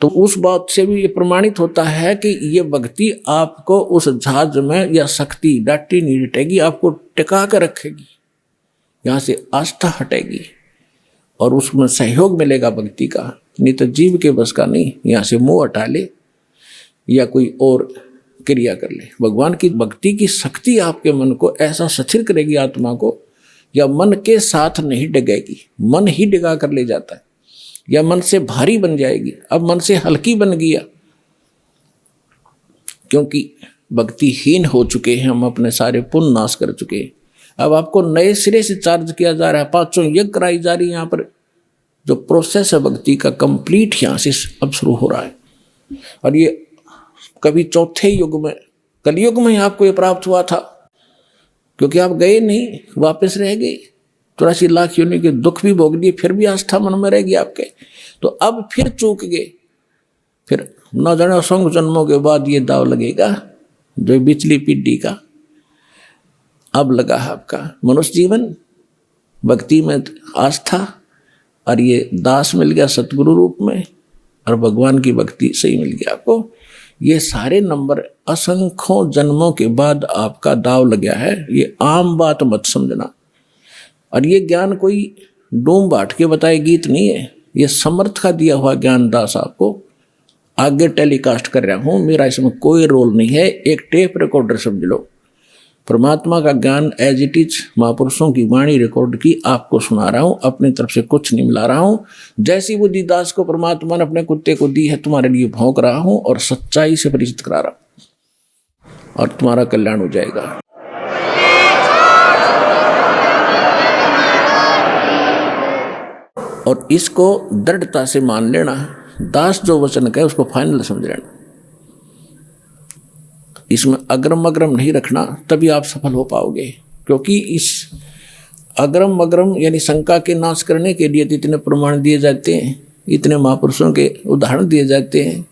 तो उस बात से भी ये प्रमाणित होता है कि ये भक्ति आपको उस जहाज में या शक्ति डाटी नहीं हटेगी, आपको टिका कर रखेगी, यहाँ से आस्था हटेगी और उसमें सहयोग मिलेगा भक्ति का। नहीं तो जीव के बस का नहीं, यहाँ से मोह हटा ले या कोई और क्रिया कर ले। भगवान की भक्ति की शक्ति आपके मन को ऐसा सथिर करेगी, आत्मा को, या मन के साथ नहीं डगेगी, मन ही डिगा कर ले जाता है, या मन से भारी बन जाएगी। अब मन से हल्की बन गया, क्योंकि भक्तिहीन हो चुके हैं हम, अपने सारे पुण्य नाश कर चुके हैं। अब आपको नए सिरे से चार्ज किया जा रहा है, 5 यज्ञ कराई जा रही है। यहाँ पर जो प्रोसेस है भक्ति का कंप्लीट यहाँ से अब शुरू हो रहा है। और ये कभी चौथे युग में, कलयुग में आपको ये प्राप्त हुआ था क्योंकि आप गए नहीं, वापस रह गए, 84 लाख योनि के दुख भी भोग दिए, फिर भी आस्था मन में रहेगी आपके। तो अब फिर चूक गए, फिर न जाने असंख्य जन्मों के बाद ये दाव लगेगा जो बिचली पीढ़ी का अब लगा है आपका। मनुष्य जीवन, भक्ति में आस्था, और ये दास मिल गया सतगुरु रूप में, और भगवान की भक्ति सही मिल गया आपको। ये सारे नंबर असंख्यों जन्मों के बाद आपका दाव लग गया है, ये आम बात मत समझना। और ये ज्ञान कोई डूम बांट के बताए गीत नहीं है, ये समर्थ का दिया हुआ ज्ञान दास आपको आगे टेलीकास्ट कर रहा हूँ, मेरा इसमें कोई रोल नहीं है। एक टेप रिकॉर्डर समझ लो, परमात्मा का ज्ञान एज इट इज महापुरुषों की वाणी रिकॉर्ड की आपको सुना रहा हूँ, अपनी तरफ से कुछ नहीं मिला रहा हूँ। जैसी बुद्धि दास को परमात्मा ने अपने कुत्ते को दी है, तुम्हारे लिए भौंक रहा हूँ और सच्चाई से परिचित करा रहा हूँ, और तुम्हारा कल्याण हो जाएगा। और इसको दृढ़ता से मान लेना, दास जो वचन कहे उसको फाइनल समझ लेना, इसमें अग्रम अग्रम नहीं रखना, तभी आप सफल हो पाओगे। क्योंकि इस अग्रम अग्रम यानी शंका के नाश करने के लिए इतने प्रमाण दिए जाते हैं, इतने महापुरुषों के उदाहरण दिए जाते हैं,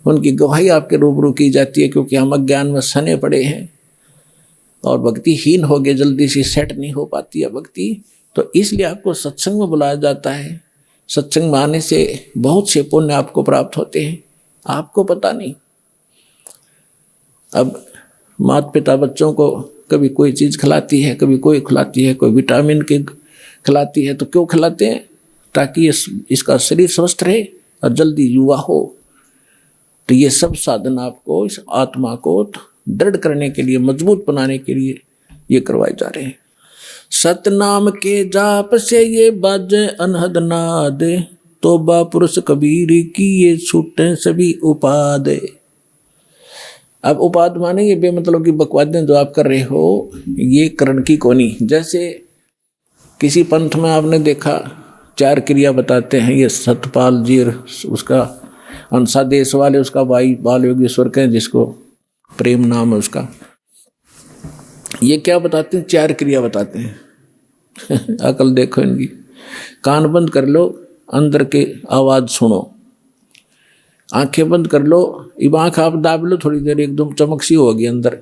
उनकी गवाही आपके रूबरू की जाती है। क्योंकि हम अज्ञान में सने पड़े हैं और भक्तिहीन हो गए, जल्दी से सेट नहीं हो पाती है भक्ति, तो इसलिए आपको सत्संग में बुलाया जाता है। सत्संग में आने से बहुत से पुण्य आपको प्राप्त होते हैं, आपको पता नहीं। अब माता पिता बच्चों को कभी कोई चीज़ खिलाती है, कभी कोई खिलाती है, कोई विटामिन के खिलाती है, तो क्यों खिलाते हैं? ताकि इसका शरीर स्वस्थ रहे और जल्दी युवा हो। तो ये सब साधन आपको इस आत्मा को दृढ़ करने के लिए, मजबूत बनाने के लिए ये करवाए जा रहे हैं। सतनाम के जाप से ये बाजे अनहद नाद, तोबा पुरुष कबीर की ये छूटे सभी उपाद। अब उपाद माने ये बेमतलब की बकवादें जो आप कर रहे हो, ये करण की कोनी। जैसे किसी पंथ में आपने देखा 4 क्रिया बताते हैं, ये सतपाल जी उसका अंसा देश वाले उसका भाई बाल योगेश्वर कहें, जिसको प्रेम नाम है उसका, ये क्या बताते हैं? 4 क्रिया बताते हैं। अकल देखो इनकी। कान बंद कर लो, अंदर के आवाज़ सुनो, आंखें बंद कर लो, अब आँख आप दाब लो थोड़ी देर, एकदम चमक सी होगी अंदर,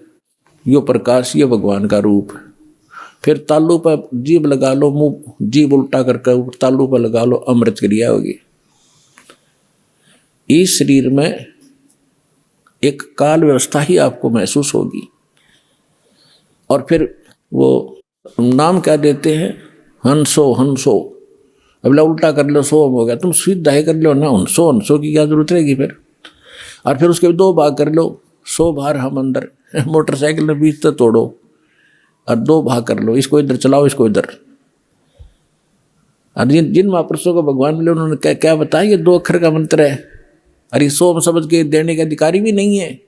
यो प्रकाश, ये भगवान का रूप। फिर तालू पर जीभ लगा लो, मुंह जीभ उल्टा करके तालू पर लगा लो, अमृत क्रिया होगी। इस शरीर में एक काल व्यवस्था ही आपको महसूस होगी। और फिर वो नाम क्या देते हैं? हंसो हंसो। अब उल्टा कर लो, सो हो गया, तुम सीधा ही कर लो ना, हंसो हंसो की क्या जरूरत रहेगी फिर। और फिर उसके 2 भाग कर लो, 100 बार हम अंदर, मोटरसाइकिल में बीच तक तोड़ो और 2 भाग कर लो, इसको इधर चलाओ, इसको इधर। और जिन महापुरुषों को भगवान मिले उन्होंने क्या क्या बताया? ये 2 अक्षर का मंत्र है, अरे 100 समझ के देने के अधिकारी भी नहीं है।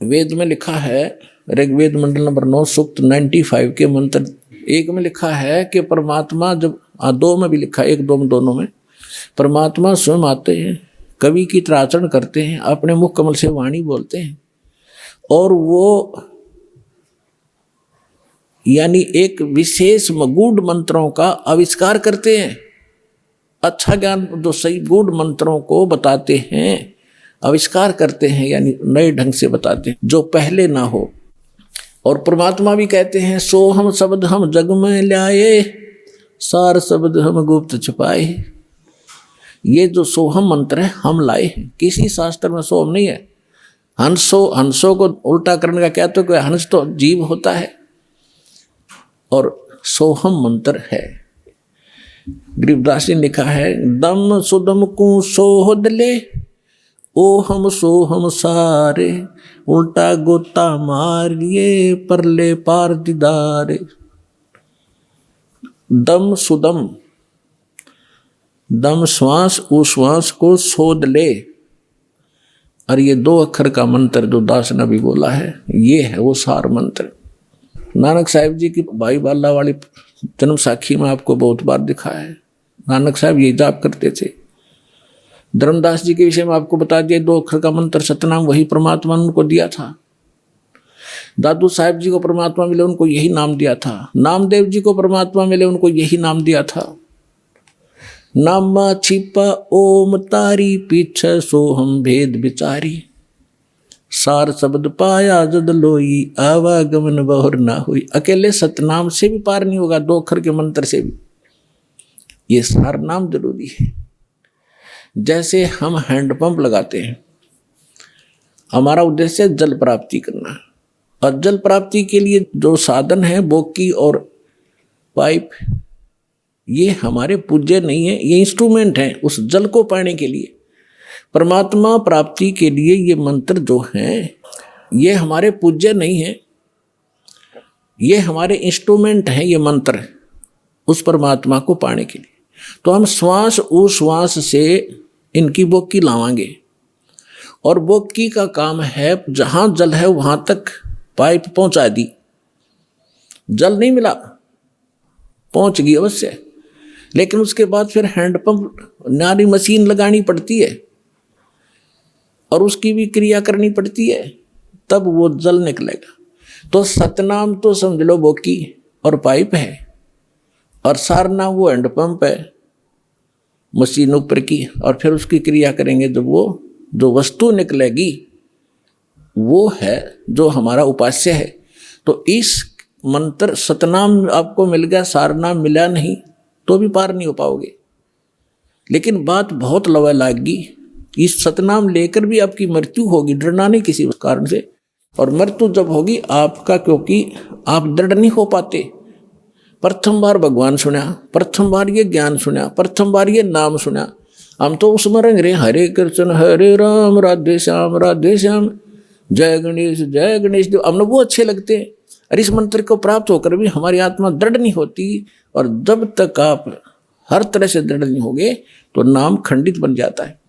वेद में लिखा है, ऋग्वेद मंडल नंबर 9 सूक्त 95 के मंत्र 1 में लिखा है कि परमात्मा जब 2 में भी लिखा है, 1 2 में दोनों में, परमात्मा स्वयं आते हैं, कवि की तरह आचरण करते हैं, अपने मुख कमल से वाणी बोलते हैं, और वो यानी एक विशेष गूढ़ मंत्रों का आविष्कार करते हैं। अच्छा ज्ञान जो सही गूढ़ मंत्रों को बताते हैं, आविष्कार करते हैं, यानी नए ढंग से बताते हैं जो पहले ना हो। और परमात्मा भी कहते हैं, सो हम शब्द हम जग में लाए, सार शब्द हम गुप्त छुपाए। ये जो सोहम मंत्र है हम लाए हैं, किसी शास्त्र में सोहम नहीं है। हंसों को उल्टा करने का क्या, तो कोई हंस तो जीव होता है और सोहम मंत्र है। गरीबदास जी ने लिखा है, दम सुदम को सोहद ले, ओ हम सो हम सारे, उल्टा गोता मारिए परले पार दीदारे। दम सुदम, दम श्वास, उस श्वास को सोध ले, और ये 2 अक्षर का मंत्र जो दास ने भी बोला है, ये है वो सार मंत्र। नानक साहिब जी की भाई बाला वाली जन्म साखी में आपको बहुत बार दिखा है, नानक साहब ये जाप करते थे। धर्मदास जी के विषय में आपको बता दिया, 2 अक्षर का मंत्र सतनाम, वही परमात्मा ने उनको दिया था। दादू साहेब जी को परमात्मा मिले, उनको यही नाम दिया था। नामदेव जी को परमात्मा मिले, उनको यही नाम दिया था। नामा छिपा ओम तारी, पीछे सो हम भेद विचारी। सार शब्द पाया जद लोई, आवागमन बहुर ना हुई। अकेले सतनाम से भी पार नहीं होगा, 2 अक्षर के मंत्र से भी। ये सार नाम जरूरी है। जैसे हम हैंडपंप लगाते हैं, हमारा उद्देश्य जल प्राप्ति करना है, और जल प्राप्ति के लिए जो साधन है बोकी और पाइप, ये हमारे पूज्य नहीं है, ये इंस्ट्रूमेंट है उस जल को पाने के लिए। परमात्मा प्राप्ति के लिए ये मंत्र जो हैं, ये हमारे पूज्य नहीं है, ये हमारे इंस्ट्रूमेंट हैं। ये मंत्र उस परमात्मा को पाने के लिए। तो हम श्वास उश्वास से इनकी बोकी लावांगे, और बोकी का काम है जहाँ जल है वहाँ तक पाइप पहुँचा दी। जल नहीं मिला, पहुँच गई अवश्य, लेकिन उसके बाद फिर हैंडपंप नारी मशीन लगानी पड़ती है, और उसकी भी क्रिया करनी पड़ती है, तब वो जल निकलेगा। तो सतनाम तो समझ लो बोकी और पाइप है, और सारनाम वो हैंडपंप है मशीन ऊपर की, और फिर उसकी क्रिया करेंगे जब वो जो वस्तु निकलेगी वो है जो हमारा उपास्य है। तो इस मंत्र सतनाम आपको मिल गया, सारनाम मिला नहीं तो भी पार नहीं हो पाओगे। लेकिन बात बहुत लवा लागी, इस सतनाम लेकर भी आपकी मृत्यु होगी, डरना नहीं किसी कारण से। और मृत्यु जब होगी आपका, क्योंकि आप दृढ़ नहीं हो पाते। प्रथम बार भगवान सुना, प्रथम बार ये ज्ञान सुना, प्रथम बार ये नाम सुना, हम तो उसमें रंग रहे हरे कृष्ण हरे राम राधे श्याम जय गणेश देव, हमने वो अच्छे लगते हैं। और इस मंत्र को प्राप्त होकर भी हमारी आत्मा दृढ़ नहीं होती, और जब तक आप हर तरह से दृढ़ नहीं होगे तो नाम खंडित बन जाता है,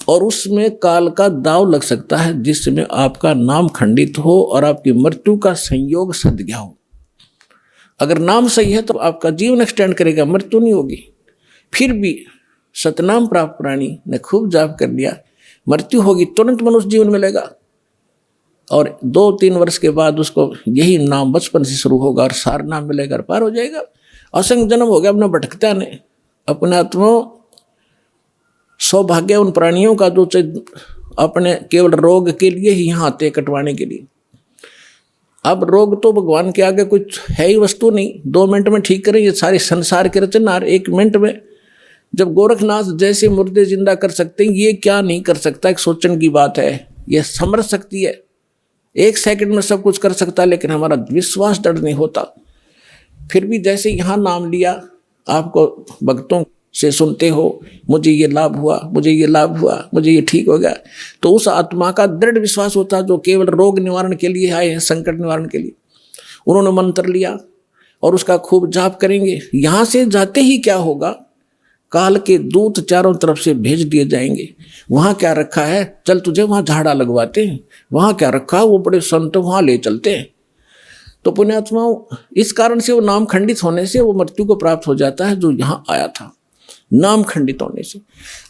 और उसमें काल का दाव लग सकता है, जिसमें आपका नाम खंडित हो और आपकी मृत्यु का संयोग सद गया हो। अगर नाम सही है तो आपका जीवन एक्सटेंड करेगा, मृत्यु नहीं होगी। फिर भी सतनाम प्राप्त प्राणी ने खूब जाप कर लिया, मृत्यु होगी तुरंत मनुष्य जीवन मिलेगा, और 2-3 वर्ष के बाद उसको यही नाम बचपन से शुरू होगा, और सार नाम मिलेगा, पार हो जाएगा। असंग जन्म हो गया अपना भटकता ने अपने आत्मा। सौभाग्य उन प्राणियों का जो अपने केवल रोग के लिए ही यहाँ आते कटवाने के लिए। अब रोग तो भगवान के आगे कुछ है ही वस्तु नहीं, 2 मिनट में ठीक करें ये सारे संसार के रचनहार 1 मिनट में। जब गोरखनाथ जैसे मुर्दे जिंदा कर सकते हैं, ये क्या नहीं कर सकता, एक सोचने की बात है। ये समझ सकती है, 1 सेकंड में सब कुछ कर सकता है, लेकिन हमारा विश्वास दृढ़ नहीं होता। फिर भी जैसे यहाँ नाम लिया, आपको भक्तों से सुनते हो, मुझे ये लाभ हुआ, मुझे ये लाभ हुआ, मुझे ये ठीक हो गया, तो उस आत्मा का दृढ़ विश्वास होता है जो केवल रोग निवारण के लिए आए हैं, संकट निवारण के लिए। उन्होंने मंत्र लिया और उसका खूब जाप करेंगे। यहाँ से जाते ही क्या होगा, काल के दूत चारों तरफ से भेज दिए जाएंगे। वहाँ क्या रखा है, चल तुझे वहाँ झाड़ा लगवाते हैं, वहाँ क्या रखा है, वो बड़े संत वहाँ ले चलते हैं। तो पुण्यात्माओं, इस कारण से वो नाम खंडित होने से वो मृत्यु को प्राप्त हो जाता है जो यहाँ आया था, नाम खंडित होने से।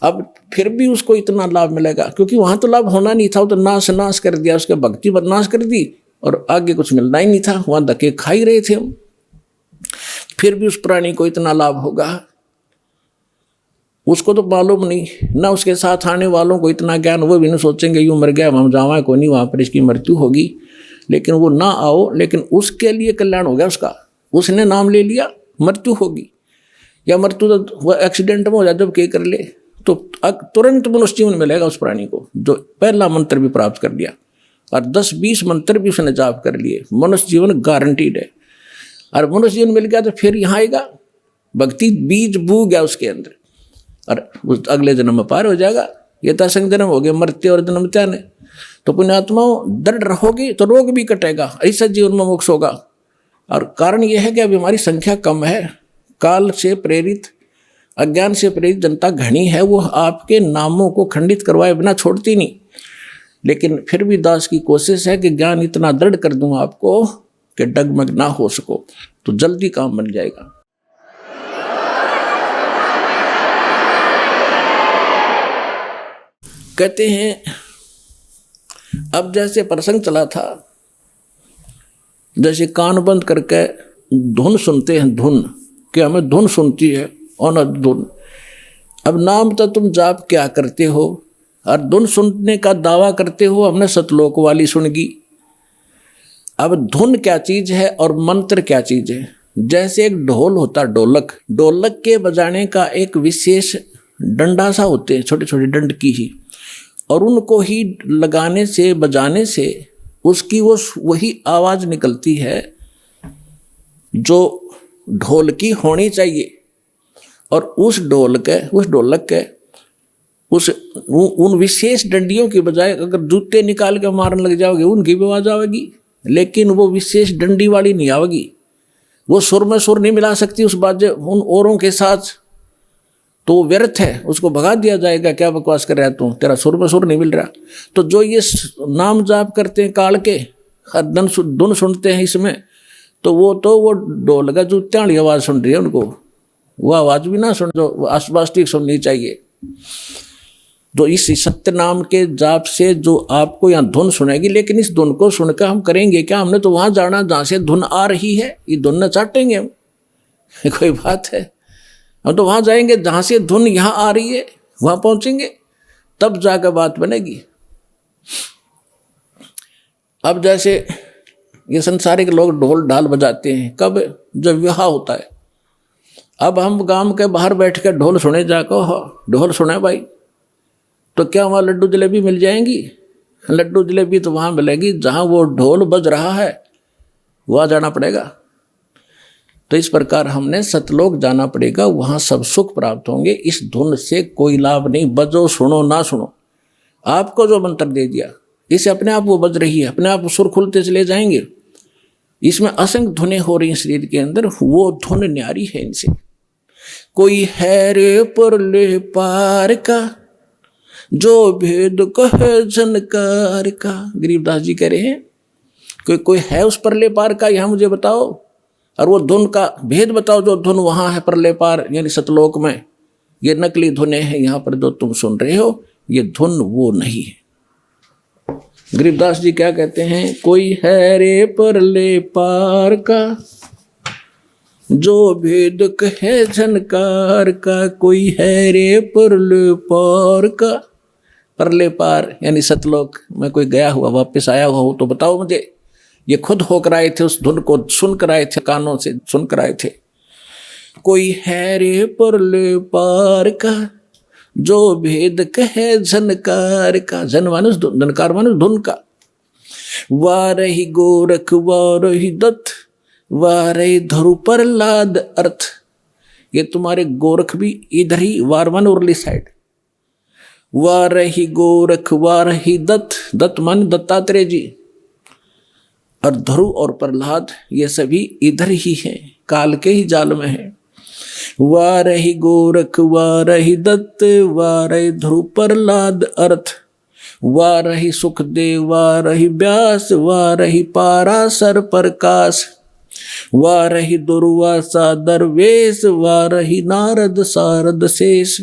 अब फिर भी उसको इतना लाभ मिलेगा, क्योंकि वहाँ तो लाभ होना नहीं था, वो तो नाश कर दिया, उसके भक्ति बदनाश कर दी, और आगे कुछ मिलना ही नहीं था, वहाँ धक्के खा ही रहे थे हम। फिर भी उस प्राणी को इतना लाभ होगा, उसको तो मालूम नहीं ना, उसके साथ आने वालों को इतना ज्ञान, वो भी नहीं सोचेंगे यूँ मर गया हम जावा को नहीं, वहाँ पर इसकी मृत्यु होगी, लेकिन वो ना आओ, लेकिन उसके लिए कल्याण हो गया उसका। उसने नाम ले लिया, मृत्यु होगी, या मृत्यु तो वह एक्सीडेंट में हो जाए जब के कर ले, तो तुरंत मनुष्य जीवन मिलेगा उस प्राणी को जो पहला मंत्र भी प्राप्त कर लिया, और 10-20 मंत्र भी उसने जाप कर लिए, मनुष्य जीवन गारंटीड है। और मनुष्य जीवन मिल गया तो फिर यहाँ आएगा, भक्ति बीज बू गया उसके अंदर, और उस अगले जन्म में पार हो जाएगा। ये तो असंग जन्म हो गए, मरते और जन्म त्यान है। तो पुण्यात्माओं, दृढ़ रहोगे तो रोग भी कटेगा, ऐसा जीवन में मोक्ष होगा। और कारण यह है कि अभी हमारी संख्या कम है, काल से प्रेरित, अज्ञान से प्रेरित जनता घनी है, वो आपके नामों को खंडित करवाए बिना छोड़ती नहीं। लेकिन फिर भी दास की कोशिश है कि ज्ञान इतना दृढ़ कर दूं आपको कि डगमग ना हो सको, तो जल्दी काम बन जाएगा। कहते हैं अब जैसे प्रसंग चला था जैसे कान बंद करके धुन सुनते हैं, धुन कि हमें धुन सुनती है और न धुन। अब नाम तो तुम जाप क्या करते हो और धुन सुनने का दावा करते हो हमने सतलोक वाली सुनगी। अब धुन क्या चीज है और मंत्र क्या चीज है? जैसे एक ढोल होता, ढोलक, ढोलक के बजाने का एक विशेष डंडा सा होते हैं, छोटे छोटे डंड की ही, और उनको ही लगाने से बजाने से उसकी वो वही आवाज निकलती है जो ढोल की होनी चाहिए। और उस ढोलक के उन विशेष डंडियों की बजाय अगर जूते निकाल के मारने लग जाओगे उनकी भी आवाज आवेगी, लेकिन वो विशेष डंडी वाली नहीं आवेगी। वो सुर में सुर नहीं मिला सकती उस बाजे उन औरों के साथ, तो व्यर्थ है, उसको भगा दिया जाएगा। क्या बकवास कर रहा है तू, तेरा सुर में सुर नहीं मिल रहा। तो जो ये नाम जाप करते हैं काल के, धुन सुनते हैं इसमें, तो वो ढोल का जूत्या वाली आवाज सुन रही है उनको, वो आवाज भी ना सुन जो आसपास ठीक सुननी चाहिए। तो इस सत्य नाम के जाप से जो आपको यहाँ धुन सुनेगी, लेकिन इस धुन को सुनकर हम करेंगे क्या? हमने तो वहां जाना जहां से धुन आ रही है, ये धुन न चाटेंगे हम कोई बात है? हम तो वहां जाएंगे जहां से धुन यहाँ आ रही है, वहां पहुंचेंगे तब जाकर बात बनेगी। अब जैसे ये संसारिक लोग ढोल ढाल बजाते हैं, कब? जब विवाह होता है। अब हम गांव के बाहर बैठ कर ढोल सुने जाकर, ढोल सुने भाई, तो क्या वहाँ लड्डू जलेबी मिल जाएंगी? लड्डू जलेबी तो वहाँ मिलेगी जहाँ वो ढोल बज रहा है, वहाँ जाना पड़ेगा। तो इस प्रकार हमने सतलोक जाना पड़ेगा, वहाँ सब सुख प्राप्त होंगे। इस धुन से कोई लाभ नहीं, बजो सुनो ना सुनो। आपको जो मंत्र दे दिया इससे अपने आप वो बज रही है, अपने आप सुर खुलते चले जाएंगे। इसमें असंख्य धुनें हो रही हैं शरीर के अंदर, वो धुन न्यारी है इनसे। कोई है रे परले पार का जो भेद कहे झनकार का, गरीबदास जी कह रहे हैं कोई है उस परले पार का, यहाँ मुझे बताओ, और वो धुन का भेद बताओ जो धुन वहाँ है परले पार यानी सतलोक में। ये नकली धुनें हैं, यहाँ पर जो तुम सुन रहे हो ये धुन वो नहीं है। गरीबदास जी क्या कहते हैं? कोई है रे परले पार का जो भेद कहे झनकार का, कोई है रे परले पार का। परले पार यानी सतलोक में कोई गया हुआ वापस आया हुआ हो तो बताओ मुझे। ये खुद होकर आए थे, उस धुन को सुनकर आए थे, कानों से सुनकर आए थे। कोई है रे परले पार का जो भेद कहे झनकार का, झन मानुष झनकार मानुष धुन का। वारही गोरख वारही दत्त वारही धरु प्रहलाद अर्थ। ये तुम्हारे गोरख भी इधर ही वारवन उर्ली साइड। वारही गोरख वारही दत्त, दत्त मान दत्तात्रेय जी, और ध्रुव और प्रहलाद ये सभी इधर ही हैं, काल के ही जाल में हैं। वारही गोरख वारही दत्त वारही ध्रुव प्रहलाद अर्थ। वारही सुखदेव वारही व्यास वारही पाराशर प्रकाश। वारही दुर्वासा दरवेश वारही नारद सारद शेष।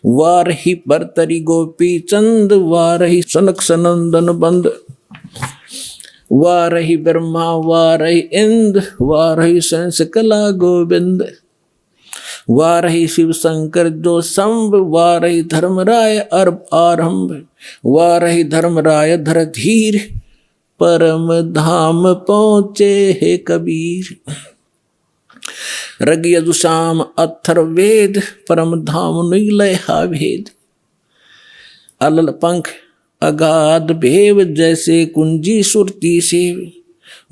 वारही भर्तरी गोपी चंद वारही सनक सनंदन बंद। वारही ब्रह्मा वारही इंद्र वारही संस कला गोविंद। वारही शिव शंकर जो संभ वारही धर्मराय अर्भ आरंभ। वारही धर्मराय धर धीर परम धाम पहुँचे हे कबीर। रग यजुषाम अथर्ववेद परम धाम नीलय हा भेद। अलल पंख अगाध भेव जैसे कुंजी सुरती सेव।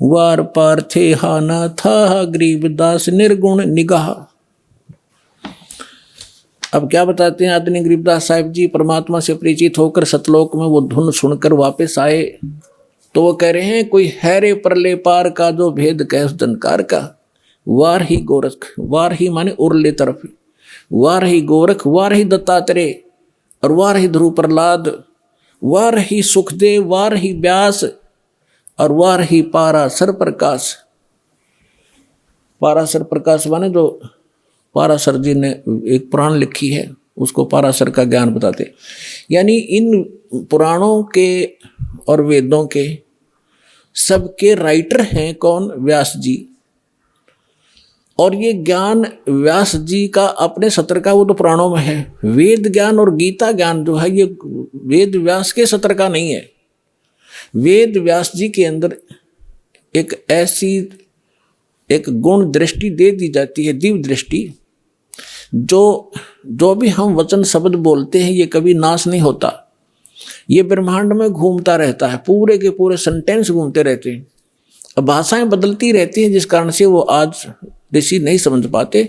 वार पार थे हाना था गरीबदास निर्गुण निगाह। अब क्या बताते हैं आदरणीय गरीबदास साहिब जी? परमात्मा से परिचित होकर सतलोक में वो धुन सुनकर वापस आए तो वो कह रहे हैं कोई है रे परले पार का जो भेद कहे उस जनकार का। वार ही गोरख, वार ही माने उरले तरफ, वार ही गोरख वार ही दत्तात्रेय और वार ही ध्रुव प्रहलाद। वार ही सुखदेव वार ही व्यास और वार ही पाराशर प्रकाश। पाराशर प्रकाश माने जो पाराशर जी ने एक पुराण लिखी है उसको पाराशर का ज्ञान बताते। यानी इन पुराणों के और वेदों के सबके राइटर हैं कौन? व्यास जी। और ये ज्ञान व्यास जी का अपने सत्र का वो तो पुराणों में है। वेद ज्ञान और गीता ज्ञान जो है ये वेद व्यास के सत्र का नहीं है। वेद व्यास जी के अंदर एक ऐसी एक गुण दृष्टि दे दी जाती है, दिव्य दृष्टि, जो भी हम वचन शब्द बोलते हैं ये कभी नाश नहीं होता। ये ब्रह्मांड में घूमता रहता है, पूरे के पूरे सेंटेंस घूमते रहते हैं। अब भाषाएं बदलती रहती हैं जिस कारण से वो आज ऋषि नहीं समझ पाते।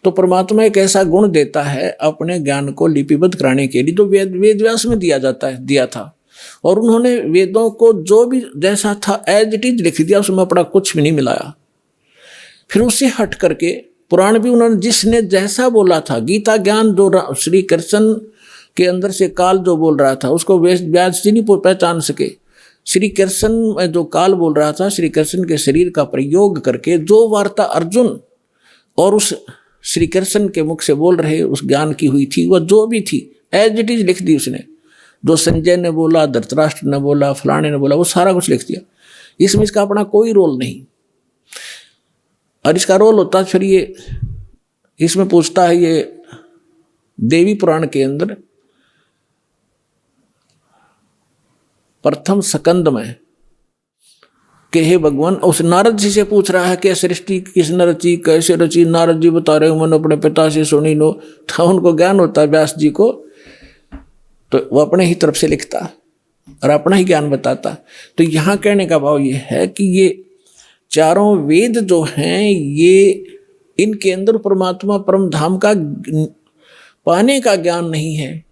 तो परमात्मा एक ऐसा गुण देता है अपने ज्ञान को लिपिबद्ध कराने के लिए, तो वेद व्यास में दिया था। और उन्होंने वेदों को जो भी जैसा था एज इट इज लिख दिया, उसमें अपना कुछ भी नहीं मिलाया। फिर उससे हट करके पुराण भी उन्होंने जिसने जैसा बोला था, गीता ज्ञान जो श्री कृष्ण के अंदर से काल जो बोल रहा था उसको व्यास जी नहीं पहचान सके। श्री कृष्ण में जो काल बोल रहा था, श्री कृष्ण के शरीर का प्रयोग करके जो वार्ता अर्जुन और उस श्री कृष्ण के मुख से बोल रहे उस ज्ञान की हुई थी, वह जो भी थी एज इट इज लिख दी उसने। जो संजय ने बोला, धृतराष्ट्र ने बोला, फलाने ने बोला, वो सारा कुछ लिख दिया। इसमें इसका अपना कोई रोल नहीं। और इसका रोल होता फिर ये इसमें पूछता है ये देवी पुराण के अंदर प्रथम स्कंद में कि हे भगवान, उस नारद जी से पूछ रहा है कि सृष्टि किसने रची, कैसे रची। नारद जी बता रहे मैंने अपने पिता से सुनी नो। तो उनको ज्ञान होता है व्यास जी को, तो वो अपने ही तरफ से लिखता और अपना ही ज्ञान बताता। तो यहाँ कहने का भाव ये है कि ये चारों वेद जो हैं ये इनके अंदर परमात्मा परम धाम का पाने का ज्ञान नहीं है,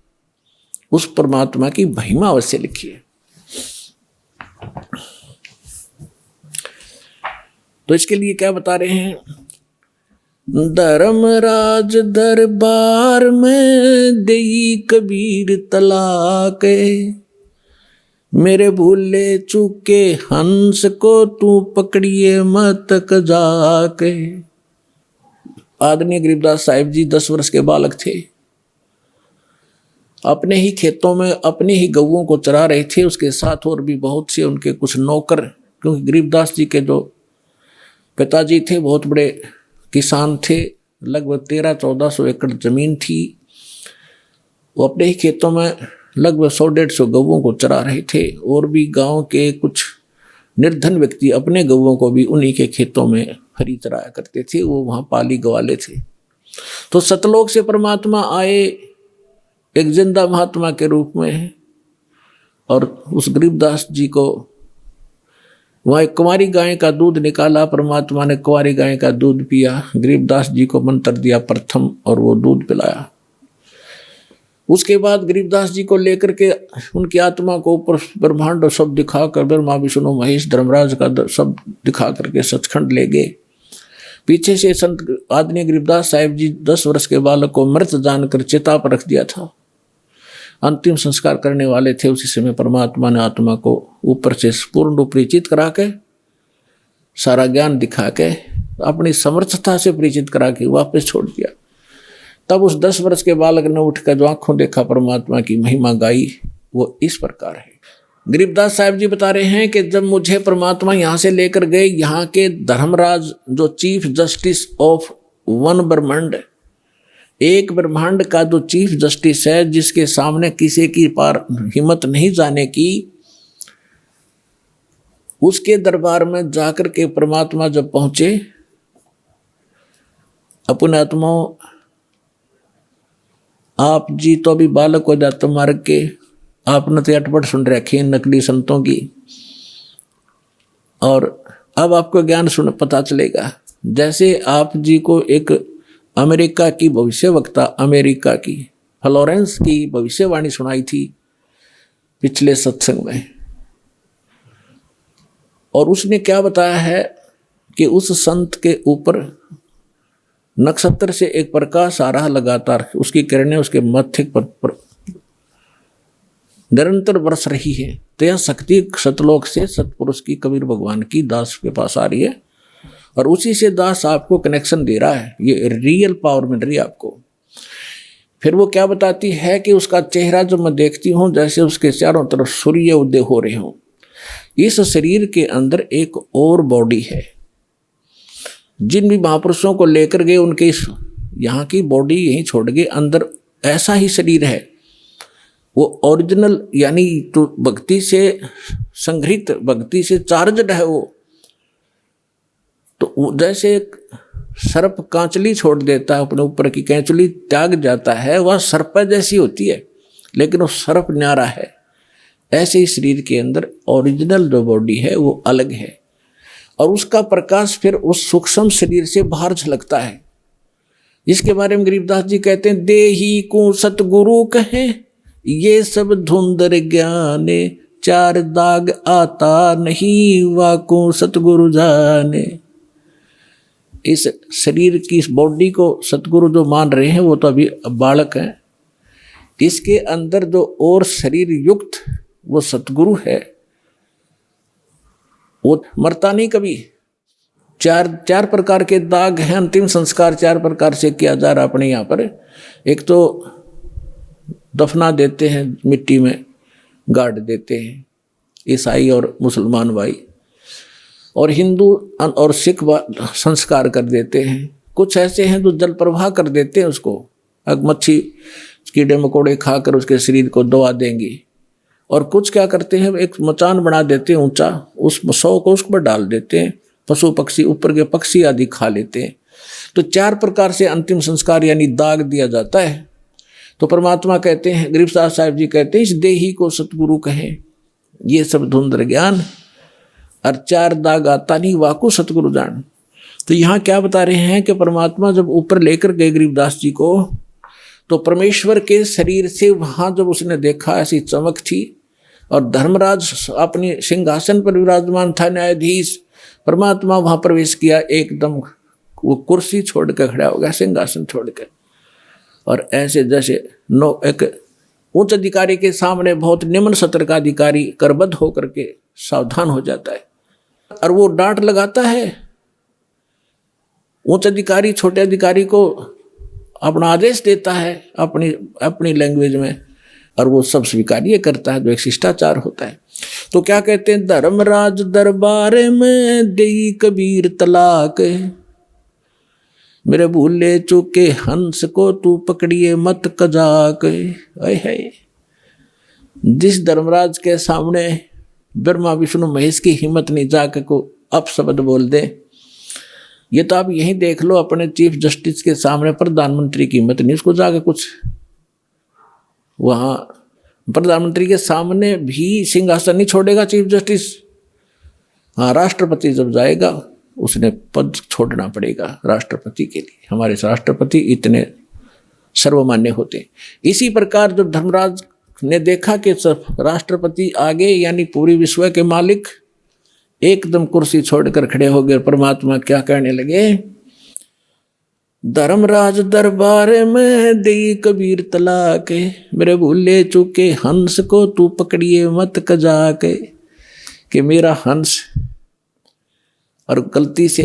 उस परमात्मा की महिमा अवश्य लिखी है। तो इसके लिए क्या बता रहे हैं? धर्मराज दरबार में देई कबीर तलाक, मेरे भूले चूके हंस को तू पकड़िए मत जाके। आदरणीय गरीबदास साहिब जी 10 वर्ष के बालक थे, अपने ही खेतों में अपने ही गऊओं को चरा रहे थे। उसके साथ और भी बहुत से उनके कुछ नौकर, क्योंकि गरीबदास जी के जो पिताजी थे बहुत बड़े किसान थे, लगभग 1300-1400 एकड़ जमीन थी। वो अपने ही खेतों में लगभग 100-150 गऊओं को चरा रहे थे। और भी गांव के कुछ निर्धन व्यक्ति अपने गऊओं को भी उन्हीं के खेतों में हरी चराया करते थे, वो वहाँ पाली गवाले थे। तो सतलोक से परमात्मा आए एक जिंदा महात्मा के रूप में, और उस गरीबदास जी को वहाँ एक कुंवारी गाय का दूध निकाला। परमात्मा ने कुंवारी गाय का दूध पिया, गरीबदास जी को मंत्र दिया प्रथम और वो दूध पिलाया। उसके बाद गरीबदास जी को लेकर के उनकी आत्मा को ऊपर ब्रह्मांड सब दिखाकर, ब्रह्मा विष्णु महेश धर्मराज का सब दिखा करके सचखंड ले गए। पीछे से संत आदरणीय गरीबदास साहिब जी 10 वर्ष के बालक को मृत जानकर चिता पर रख दिया था। अंतिम संस्कार करने वाले थे, उसी समय परमात्मा ने आत्मा को ऊपर से पूर्ण रूप परिचित करा के, सारा ज्ञान दिखा के, अपनी समर्थता से परिचित करा के वापस छोड़ दिया। तब उस 10 वर्ष के बालक ने उठकर जो आंखों देखा परमात्मा की महिमा गाई, वो इस प्रकार है। गरीबदास साहिब जी बता रहे हैं कि जब मुझे परमात्मा यहाँ से लेकर गए, यहाँ के धर्मराज जो चीफ जस्टिस ऑफ वन ब्रह्मांड, एक ब्रह्मांड का जो चीफ जस्टिस है, जिसके सामने किसी की पार हिम्मत नहीं जाने की, उसके दरबार में जाकर के परमात्मा जब पहुंचे, अपने आत्माओं आप जी तो अभी बालक हो जाते मार्ग के, आपने तो अटपट सुन रखे नकली संतों की, और अब आपको ज्ञान सुन पता चलेगा। जैसे आप जी को एक अमेरिका की भविष्यवक्ता, अमेरिका की फ्लोरेंस की भविष्यवाणी सुनाई थी पिछले सत्संग में, और उसने क्या बताया है कि उस संत के ऊपर नक्षत्र से एक प्रकाश आ रहा लगातार, उसकी किरणें उसके मस्तिष्क पर निरंतर बरस रही है। तो यह शक्ति सतलोक से सतपुरुष की, कबीर भगवान की दास के पास आ रही है, और उसी से दास आपको कनेक्शन दे रहा है, ये रियल पावर मिल रही है आपको। फिर वो क्या बताती है कि उसका चेहरा जब मैं देखती हूँ जैसे उसके चारों तरफ सूर्य उदय हो रहे हों। इस शरीर के अंदर एक और बॉडी है। जिन भी महापुरुषों को लेकर गए उनके इस यहाँ की बॉडी यहीं छोड़ गए, अंदर ऐसा ही शरीर है, वो ओरिजिनल यानी तो भक्ति से संग्रहित, भक्ति से चार्जड है वो। तो जैसे एक सर्प कांचली छोड़ देता है, अपने ऊपर की कैंचली त्याग जाता है, वह सर्प जैसी होती है लेकिन वो सर्प न्यारा है। ऐसे ही शरीर के अंदर ओरिजिनल जो बॉडी है वो अलग है और उसका प्रकाश फिर उस सूक्ष्म शरीर से बाहर झलकता है। इसके बारे में गरीबदास जी कहते हैं, देही को सतगुरु कहे ये सब धुंधर ज्ञाने, चार दाग आता नहीं वाको सतगुरु जाने। इस शरीर की इस बॉडी को सतगुरु जो मान रहे हैं वो तो अभी बालक हैं, इसके अंदर जो और शरीर युक्त वो सतगुरु है, वो मरता नहीं कभी। चार प्रकार के दाग हैं, अंतिम संस्कार 4 प्रकार से किया जा रहा अपने यहाँ पर। एक तो दफना देते हैं, मिट्टी में गाड़ देते हैं ईसाई और मुसलमान भाई, और हिंदू और सिख संस्कार कर देते हैं। कुछ ऐसे हैं जो जल प्रवाह कर देते हैं उसको, मच्छी कीड़े मकोड़े खाकर उसके शरीर को दबा देंगे। और कुछ क्या करते हैं, एक मचान बना देते हैं ऊंचा, उस 100 को उस पर डाल देते हैं, पशु पक्षी ऊपर के पक्षी आदि खा लेते हैं। तो 4 प्रकार से अंतिम संस्कार यानी दाग दिया जाता है। तो परमात्मा कहते हैं, गरीबदास साहिब जी कहते हैं, इस देही को सतगुरु कहें ये सब धुंधर ज्ञान, और 4 दाग आता नहीं वाकु सतगुरु जान। तो यहाँ क्या बता रहे हैं कि परमात्मा जब ऊपर लेकर गए गरीबदास जी को, तो परमेश्वर के शरीर से वहाँ जब उसने देखा ऐसी चमक थी, और धर्मराज अपने सिंहासन पर विराजमान था न्यायाधीश, परमात्मा वहाँ प्रवेश किया, एकदम वो कुर्सी छोड़ कर खड़ा हो गया, सिंहासन छोड़कर, और ऐसे जैसे एक उच्च अधिकारी के सामने बहुत निम्न सत्र का अधिकारी करबद्ध होकर के सावधान हो जाता है, और वो डांट लगाता है। उच्च अधिकारी छोटे अधिकारी को अपना आदेश देता है अपनी लैंग्वेज में, और वो सब स्वीकार्य करता है, जो एक शिष्टाचार होता है। तो क्या कहते हैं, धर्मराज दरबार में देई कबीर तलाक, मेरे भूले चूके हंस को तू पकड़िए मत कजाक। है जिस धर्मराज के सामने ब्रह्मा विष्णु महेश की हिम्मत नहीं जाके को अपशब्द बोल दे, ये तो आप यहीं देख लो, अपने चीफ जस्टिस के सामने प्रधानमंत्री की हिम्मत नहीं उसको जाके कुछ, वहाँ प्रधानमंत्री के सामने भी सिंहासन नहीं छोड़ेगा चीफ जस्टिस। हाँ, राष्ट्रपति जब जाएगा उसने पद छोड़ना पड़ेगा राष्ट्रपति के लिए, हमारे राष्ट्रपति इतने सर्वमान्य होते हैं। इसी प्रकार जब धर्मराज ने देखा कि राष्ट्रपति आगे यानी पूरी विश्व के मालिक एकदम कुर्सी छोड़कर खड़े हो गए, परमात्मा क्या कहने लगे, धर्मराज दरबार में देई कबीर तलाक, मेरे भूले चूके हंस को तू पकड़िए मत कजाक। कि मेरा हंस और गलती से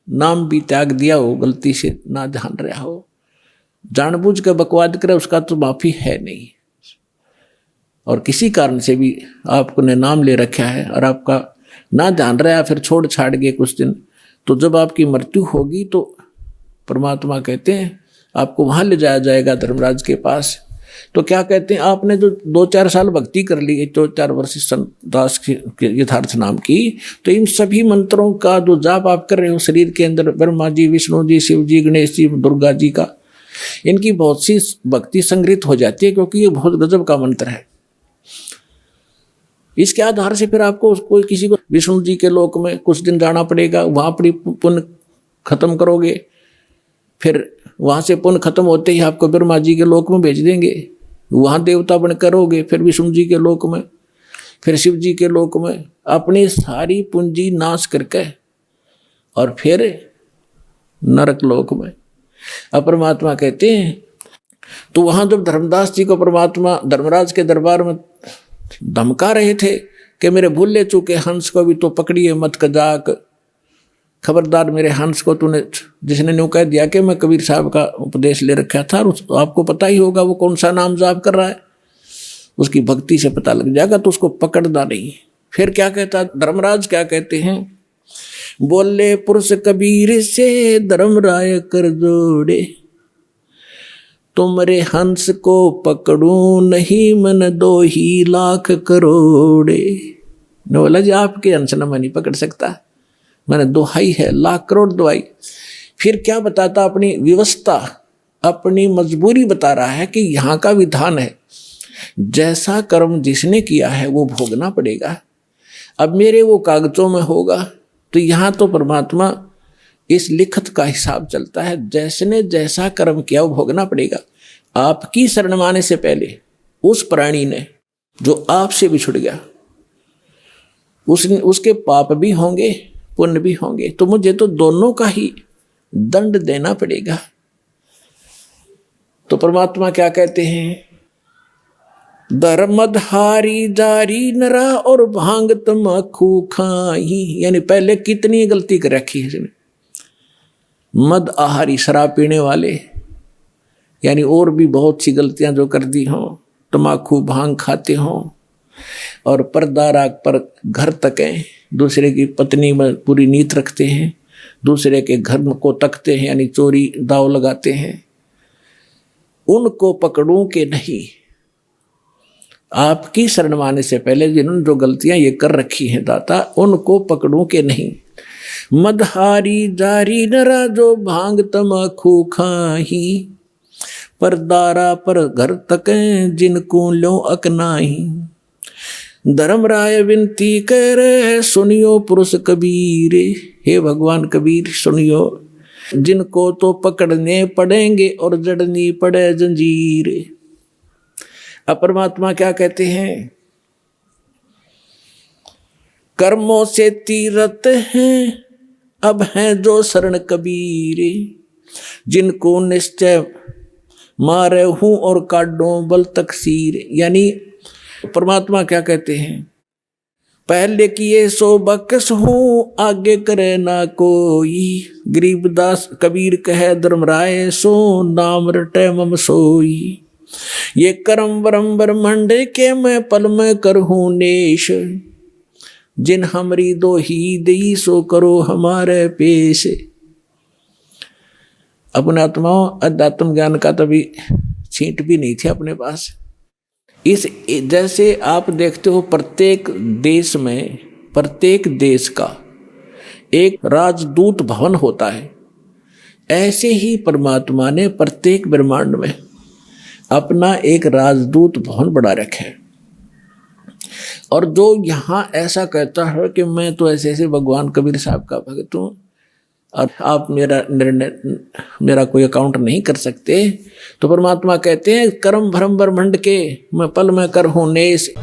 नाम भी त्याग दिया हो, गलती से ना ध्यान रहा हो, जानबूझ कर बकवाद करे, उसका तो माफी है नहीं। और किसी कारण से भी आपने नाम ले रखा है और आपका ना ध्यान रहा, फिर छोड़ छाड़ गए कुछ दिन, तो जब आपकी मृत्यु होगी तो परमात्मा कहते हैं आपको वहाँ ले जाया जाएगा धर्मराज के पास। तो क्या कहते हैं, आपने जो 2-4 साल भक्ति कर ली, 2-4 वर्ष संत दास के यथार्थ नाम की, तो इन सभी मंत्रों का जो जाप आप कर रहे हो शरीर के अंदर, ब्रह्मा जी, विष्णु जी, शिव जी, गणेश जी, दुर्गा जी का, इनकी बहुत सी भक्ति संग्रहित हो जाती है, क्योंकि ये बहुत गजब का मंत्र है। इसके आधार से फिर आपको कोई किसी को विष्णु जी के लोक में कुछ दिन जाना पड़ेगा, वहाँ पर पुण्य खत्म करोगे, फिर वहाँ से पुण्य खत्म होते ही आपको ब्रह्मा जी के लोक में भेज देंगे, वहाँ देवता बन करोगे, फिर विष्णु जी के लोक में, फिर शिव जी के लोक में, अपनी सारी पूंजी नाश करके और फिर नरक लोक में। अब परमात्मा कहते हैं, तो वहाँ जब धर्मदास जी को परमात्मा धर्मराज के दरबार में धमका रहे थे कि मेरे भूले चूके हंस को भी तो पकड़िए मत कजाक, खबरदार मेरे हंस को तूने, जिसने न्यू कह दिया कि मैं कबीर साहब का उपदेश ले रखा था, और आपको पता ही होगा वो कौन सा नाम जाप कर रहा है, उसकी भक्ति से पता लग जाएगा, तो उसको पकड़ना नहीं, फिर क्या कहता धर्मराज, क्या कहते हैं, बोले पुरुष कबीर से धर्मराय कर जोड़े, तुमरे हंस को पकड़ूं नहीं मन 2 ही लाख करोड़े। ने बोला जी आपके हंस न मैं नहीं पकड़ सकता, मैंने दोहाई है, लाख करोड़ दोहाई। फिर क्या बताता, अपनी व्यवस्था, अपनी मजबूरी बता रहा है कि यहाँ का विधान है, जैसा कर्म जिसने किया है वो भोगना पड़ेगा। अब मेरे वो कागजों में होगा तो यहाँ तो परमात्मा इस लिखत का हिसाब चलता है, जैसने जैसा कर्म किया वो भोगना पड़ेगा। आपकी शरण माने से पहले उस प्राणी ने जो आपसे बिछुड़ गया, उसके पाप भी होंगे पुण्य भी होंगे, तो मुझे तो दोनों का ही दंड देना पड़ेगा। तो परमात्मा क्या कहते हैं, धर्मधारी जारी नरा और भांग तमाकू खाई। यानी पहले कितनी गलती कर रखी है इसने, मद आहारी शराब पीने वाले, यानी और भी बहुत सी गलतियां जो कर दी हों, तमाकू भांग खाते हों, और पर्दा राग पर घर तकें, दूसरे की पत्नी में पूरी नीयत रखते हैं, दूसरे के घर को तकते हैं, यानी चोरी दाव लगाते हैं, उनको पकड़ूं के नहीं। आपकी शरण माने से पहले जिन्होंने जो गलतियां ये कर रखी हैं दाता, उनको पकड़ूं के नहीं। मदहारी जारी नरा जो भांग तमाकू खाही, परदारा पर घर तकें जिनको लो अकनाही। धर्मराय विनती करे सुनियो पुरुष कबीर, हे भगवान कबीर सुनियो, जिनको तो पकड़ने पड़ेंगे और जड़नी पड़े जंजीर। अब परमात्मा क्या कहते हैं, कर्मों से तीरथ हैं अब हैं जो शरण कबीर, जिनको निश्चय मारे हूं और काटो बल तकसीर। यानी परमात्मा क्या कहते हैं, पहले किए सो बकस हूँ आगे करे ना कोई, गरीबदास कबीर कहे धर्मराय सो नाम रटे मम सोई। ये करम वरम ब्रह्मंड के मैं पल में करहूँ नेश, जिन हमरी 2 ही दई सो करो हमारे पेश। अपने आत्माओं अध्यात्म ज्ञान का तभी छींट भी नहीं थी अपने पास। इस जैसे आप देखते हो प्रत्येक देश में, प्रत्येक देश का एक राजदूत भवन होता है, ऐसे ही परमात्मा ने प्रत्येक ब्रह्मांड में अपना एक राजदूत भवन बना रखा है। और जो यहाँ ऐसा कहता है कि मैं तो ऐसे ऐसे भगवान कबीर साहब का भक्त हूँ और आप मेरा कोई अकाउंट नहीं कर सकते, तो परमात्मा कहते हैं कर्म भरम ब्रह्मंड के मैं पल में कर हूँ नेश।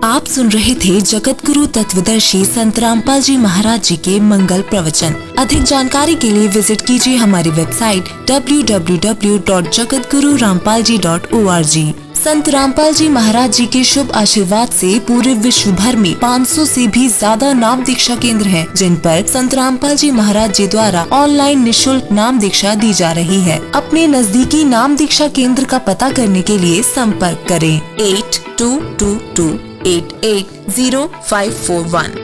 आप सुन रहे थे जगत गुरु तत्वदर्शी संत रामपाल जी महाराज जी के मंगल प्रवचन। अधिक जानकारी के लिए विजिट कीजिए हमारी वेबसाइट www.jagatgururampalji.org। संत रामपाल जी महाराज जी के शुभ आशीर्वाद से पूरे विश्व भर में 500 से भी ज्यादा नाम दीक्षा केंद्र हैं, जिन पर संत रामपाल जी महाराज जी द्वारा ऑनलाइन निःशुल्क नाम दीक्षा दी जा रही है। अपने नजदीकी नाम दीक्षा केंद्र का पता करने के लिए संपर्क करें 8222880541।